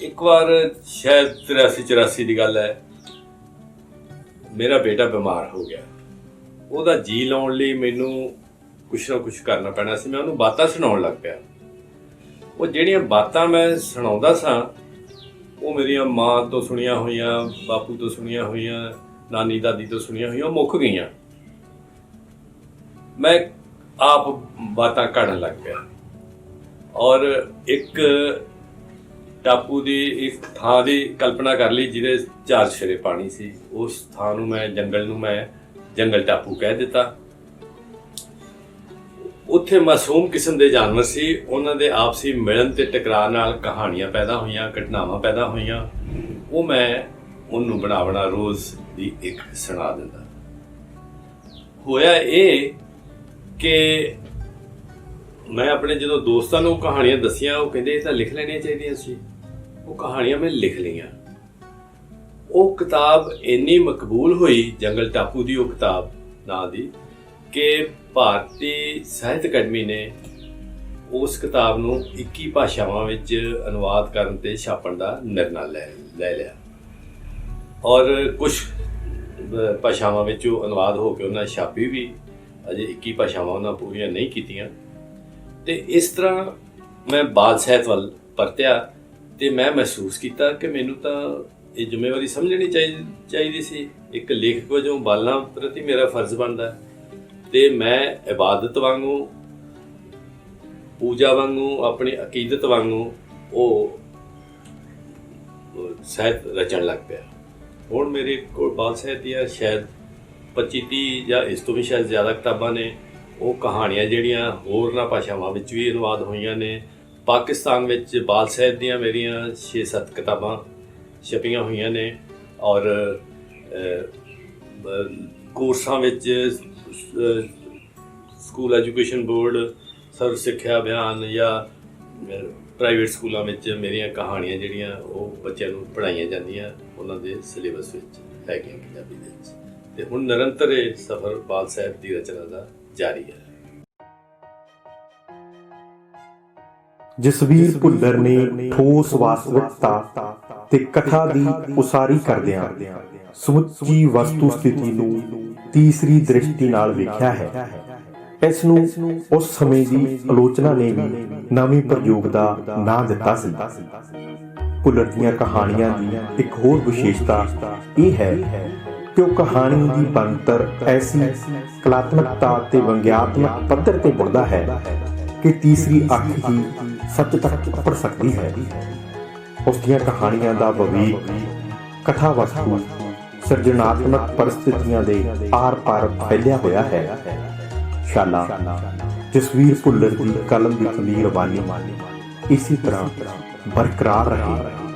ਇੱਕ ਵਾਰ ਸ਼ਾਇਦ 83-84 ਦੀ ਗੱਲ ਹੈ, ਮੇਰਾ ਬੇਟਾ ਬਿਮਾਰ ਹੋ ਗਿਆ। ਉਹਦਾ ਜੀ ਲਾਉਣ ਲਈ ਮੈਨੂੰ ਕੁਛ ਨਾ ਕੁਛ ਕਰਨਾ ਪੈਣਾ ਸੀ। ਮੈਂ ਉਹਨੂੰ ਬਾਤਾਂ ਸੁਣਾਉਣ ਲੱਗ ਪਿਆ। ਉਹ ਜਿਹੜੀਆਂ ਬਾਤਾਂ ਮੈਂ ਸੁਣਾਉਂਦਾ ਸਾਂ, ਉਹ ਮੇਰੀਆਂ ਮਾਂ ਤੋਂ ਸੁਣੀਆਂ ਹੋਈਆਂ, ਬਾਪੂ ਤੋਂ ਸੁਣੀਆਂ ਹੋਈਆਂ, ਨਾਨੀ ਦਾਦੀ ਤੋਂ ਸੁਣੀਆਂ ਹੋਈਆਂ, ਉਹ ਮੁੱਕ ਗਈਆਂ। ਮੈਂ ਆਪ ਬਾਤਾਂ ਘੜਨ ਲੱਗ ਪਿਆ ਔਰ ਇੱਕ ਟਾਪੂ ਦੀ ਇੱਕ ਥਾਂ ਦੀ ਕਲਪਨਾ ਕਰ ਲਈ ਜਿਹਦੇ 4 ਸਿਰੇ ਪਾਣੀ ਸੀ। ਉਸ ਥਾਂ ਨੂੰ ਮੈਂ ਜੰਗਲ ਟਾਪੂ ਕਹਿ ਦਿੱਤਾ। ਉੱਥੇ ਮਾਸੂਮ ਕਿਸਮ ਦੇ ਜਾਨਵਰ ਸੀ, ਉਹਨਾਂ ਦੇ ਆਪਸੀ ਮਿਲਣ ਤੇ ਟਕਰਾਅ ਨਾਲ ਕਹਾਣੀਆਂ ਪੈਦਾ ਹੋਈਆਂ, ਘਟਨਾਵਾਂ ਪੈਦਾ ਹੋਈਆਂ। ਉਹ ਮੈਂ ਉਹਨੂੰ ਬਣਾ ਰੋਜ਼ ਦੀ ਇੱਕ ਸੁਣਾ ਦਿੰਦਾ। ਹੋਇਆ ਇਹ ਕਿ ਮੈਂ ਆਪਣੇ ਜਦੋਂ ਦੋਸਤਾਂ ਨੂੰ ਕਹਾਣੀਆਂ ਦੱਸੀਆਂ, ਉਹ ਕਹਿੰਦੇ ਇਹ ਤਾਂ ਲਿਖ ਲੈਣੀਆਂ ਚਾਹੀਦੀਆਂ ਸੀ। ਉਹ ਕਹਾਣੀਆਂ ਮੈਂ ਲਿਖ ਲਈਆਂ। ਉਹ ਕਿਤਾਬ ਇੰਨੀ ਮਕਬੂਲ ਹੋਈ, ਜੰਗਲ ਟਾਪੂ ਦੀ ਉਹ ਕਿਤਾਬ ਨਾਂ ਦੀ, ਕਿ ਭਾਰਤੀ ਸਾਹਿਤ ਅਕੈਡਮੀ ਨੇ ਉਸ ਕਿਤਾਬ ਨੂੰ 21 ਭਾਸ਼ਾਵਾਂ ਵਿੱਚ ਅਨੁਵਾਦ ਕਰਨ ਤੇ ਛਾਪਣ ਦਾ ਨਿਰਣਾ ਲੈ ਲਿਆ ਔਰ ਕੁਝ ਭਾਸ਼ਾਵਾਂ ਵਿੱਚ ਉਹ ਅਨੁਵਾਦ ਹੋ ਕੇ ਉਹਨਾਂ ਛਾਪੀ ਵੀ। ਅਜੇ 21 ਭਾਸ਼ਾਵਾਂ ਉਹਨਾਂ ਪੂਰੀਆਂ ਨਹੀਂ ਕੀਤੀਆਂ। ਤੇ ਇਸ ਤਰ੍ਹਾਂ ਮੈਂ ਬਾਲ ਸਾਹਿਤ ਵੱਲ ਪਰਤਿਆ ਤੇ ਮੈਂ ਮਹਿਸੂਸ ਕੀਤਾ ਕਿ ਮੈਨੂੰ ਤਾਂ ਇਹ ਜ਼ਿੰਮੇਵਾਰੀ ਸਮਝਣੀ ਚਾਹੀਦੀ ਸੀ। ਇੱਕ ਲੇਖਕ ਵਜੋਂ ਬਾਲਾਂ ਪ੍ਰਤੀ ਮੇਰਾ ਫਰਜ਼ ਬਣਦਾ ਤੇ ਮੈਂ ਇਬਾਦਤ ਵਾਂਗੂ, ਪੂਜਾ ਵਾਂਗੂ, ਆਪਣੀ ਅਕੀਦਤ ਵਾਂਗੂ ਉਹ ਸਾਹਿਤ ਰਚਣ ਲੱਗ ਪਿਆ। ਹੁਣ ਮੇਰੇ ਕੋਲ ਬਾਲ ਸਾਹਿਤ ਦੀਆਂ ਸ਼ਾਇਦ 25-30 ਜਾਂ ਇਸ ਤੋਂ ਵੀ ਸ਼ਾਇਦ ਜ਼ਿਆਦਾ ਕਿਤਾਬਾਂ ਨੇ। ਉਹ ਕਹਾਣੀਆਂ ਜਿਹੜੀਆਂ ਹੋਰਨਾਂ ਭਾਸ਼ਾਵਾਂ ਵਿੱਚ ਵੀ ਅਨੁਵਾਦ ਹੋਈਆਂ ਨੇ। ਪਾਕਿਸਤਾਨ ਵਿੱਚ ਬਾਲ ਸਾਹਿਤ ਦੀਆਂ ਮੇਰੀਆਂ 6-7 ਕਿਤਾਬਾਂ ਛਪੀਆਂ ਹੋਈਆਂ ਨੇ ਔਰ ਕੋਰਸਾਂ ਵਿੱਚ ਸਕੂਲ ਐਜੂਕੇਸ਼ਨ ਬੋਰਡ, ਸਰਵ ਸਿੱਖਿਆ ਅਭਿਆਨ ਜਾਂ ਪ੍ਰਾਈਵੇਟ ਸਕੂਲਾਂ ਵਿੱਚ ਮੇਰੀਆਂ ਕਹਾਣੀਆਂ ਜਿਹੜੀਆਂ ਉਹ ਬੱਚਿਆਂ ਨੂੰ ਪੜ੍ਹਾਈਆਂ ਜਾਂਦੀਆਂ, ਉਹਨਾਂ ਦੇ ਸਿਲੇਬਸ ਵਿੱਚ ਹੈਗੀਆਂ ਪੰਜਾਬੀ ਦੇ ਵਿੱਚ। ਤੇ ਹੁਣ ਨਿਰੰਤਰ ਇਹ ਸਫ਼ਰ ਬਾਲ ਸਾਹਿਤ ਦੀ ਰਚਨਾ ਦਾ ਜਾਰੀ ਹੈ। ਜਸਵੀਰ ਭੁੱਲਰ ਨੇ ਠੋਸ ਵਾਸਤਵਿਕਤਾ ਤੇ ਕਥਾ ਦੀ ਉਸਾਰੀ ਕਰਦਿਆਂ ਸਮੁੱਚੀ ਵਸਤੂ ਸਥਿਤੀ ਨੂੰ ਤੀਸਰੀ ਦ੍ਰਿਸ਼ਟੀ ਨਾਲ ਵੇਖਿਆ ਹੈ। ਇਸ ਨੂੰ ਉਸ ਸਮੇਂ ਦੀ ਆਲੋਚਨਾ ਨੇ ਵੀ ਨਵੀਂ ਪ੍ਰਯੋਗ ਦਾ ਨਾਂ ਦਿੱਤਾ ਸੀ। ਭੁੱਲਰ ਦੀਆਂ ਕਹਾਣੀਆਂ ਦੀ ਇੱਕ ਹੋਰ ਵਿਸ਼ੇਸ਼ਤਾ ਇਹ ਹੈ ਕਿ ਉਹ ਕਹਾਣੀ ਦੀ ਬਣਤਰ ਐਸੀ ਕਲਾਤਮਕਤਾ ਤੇ ਵਿਅੰਗਾਤਮਕ ਪੱਧਰ ਤੇ ਬੁਣਦਾ ਹੈ ਕਿ ਤੀਸਰੀ ਅੱਖ ਹੀ ਸੱਚ ਤੱਕ ਪੜ ਸਕਦੀ ਹੈ। ਉਸ ਦੀਆਂ ਕਹਾਣੀਆਂ ਦਾ ਵਿਵੇਕ, ਕਥਾ ਵਸਤੂ, ਸਿਰਜਣਾਤਮਕ ਪਰਿਸਥਿਤੀਆਂ ਦੇ ਆਰ-ਪਾਰ ਫੈਲਿਆ ਹੋਇਆ ਹੈ। ਸ਼ਾਲਾ ਜਸਵੀਰ ਭੁੱਲਰ ਦੀ ਕਲਮ ਦੀ ਖਮੀਰ ਵਾਲੀ ਇਸੇ ਤਰ੍ਹਾਂ ਬਰਕਰਾਰ ਰਹੇ।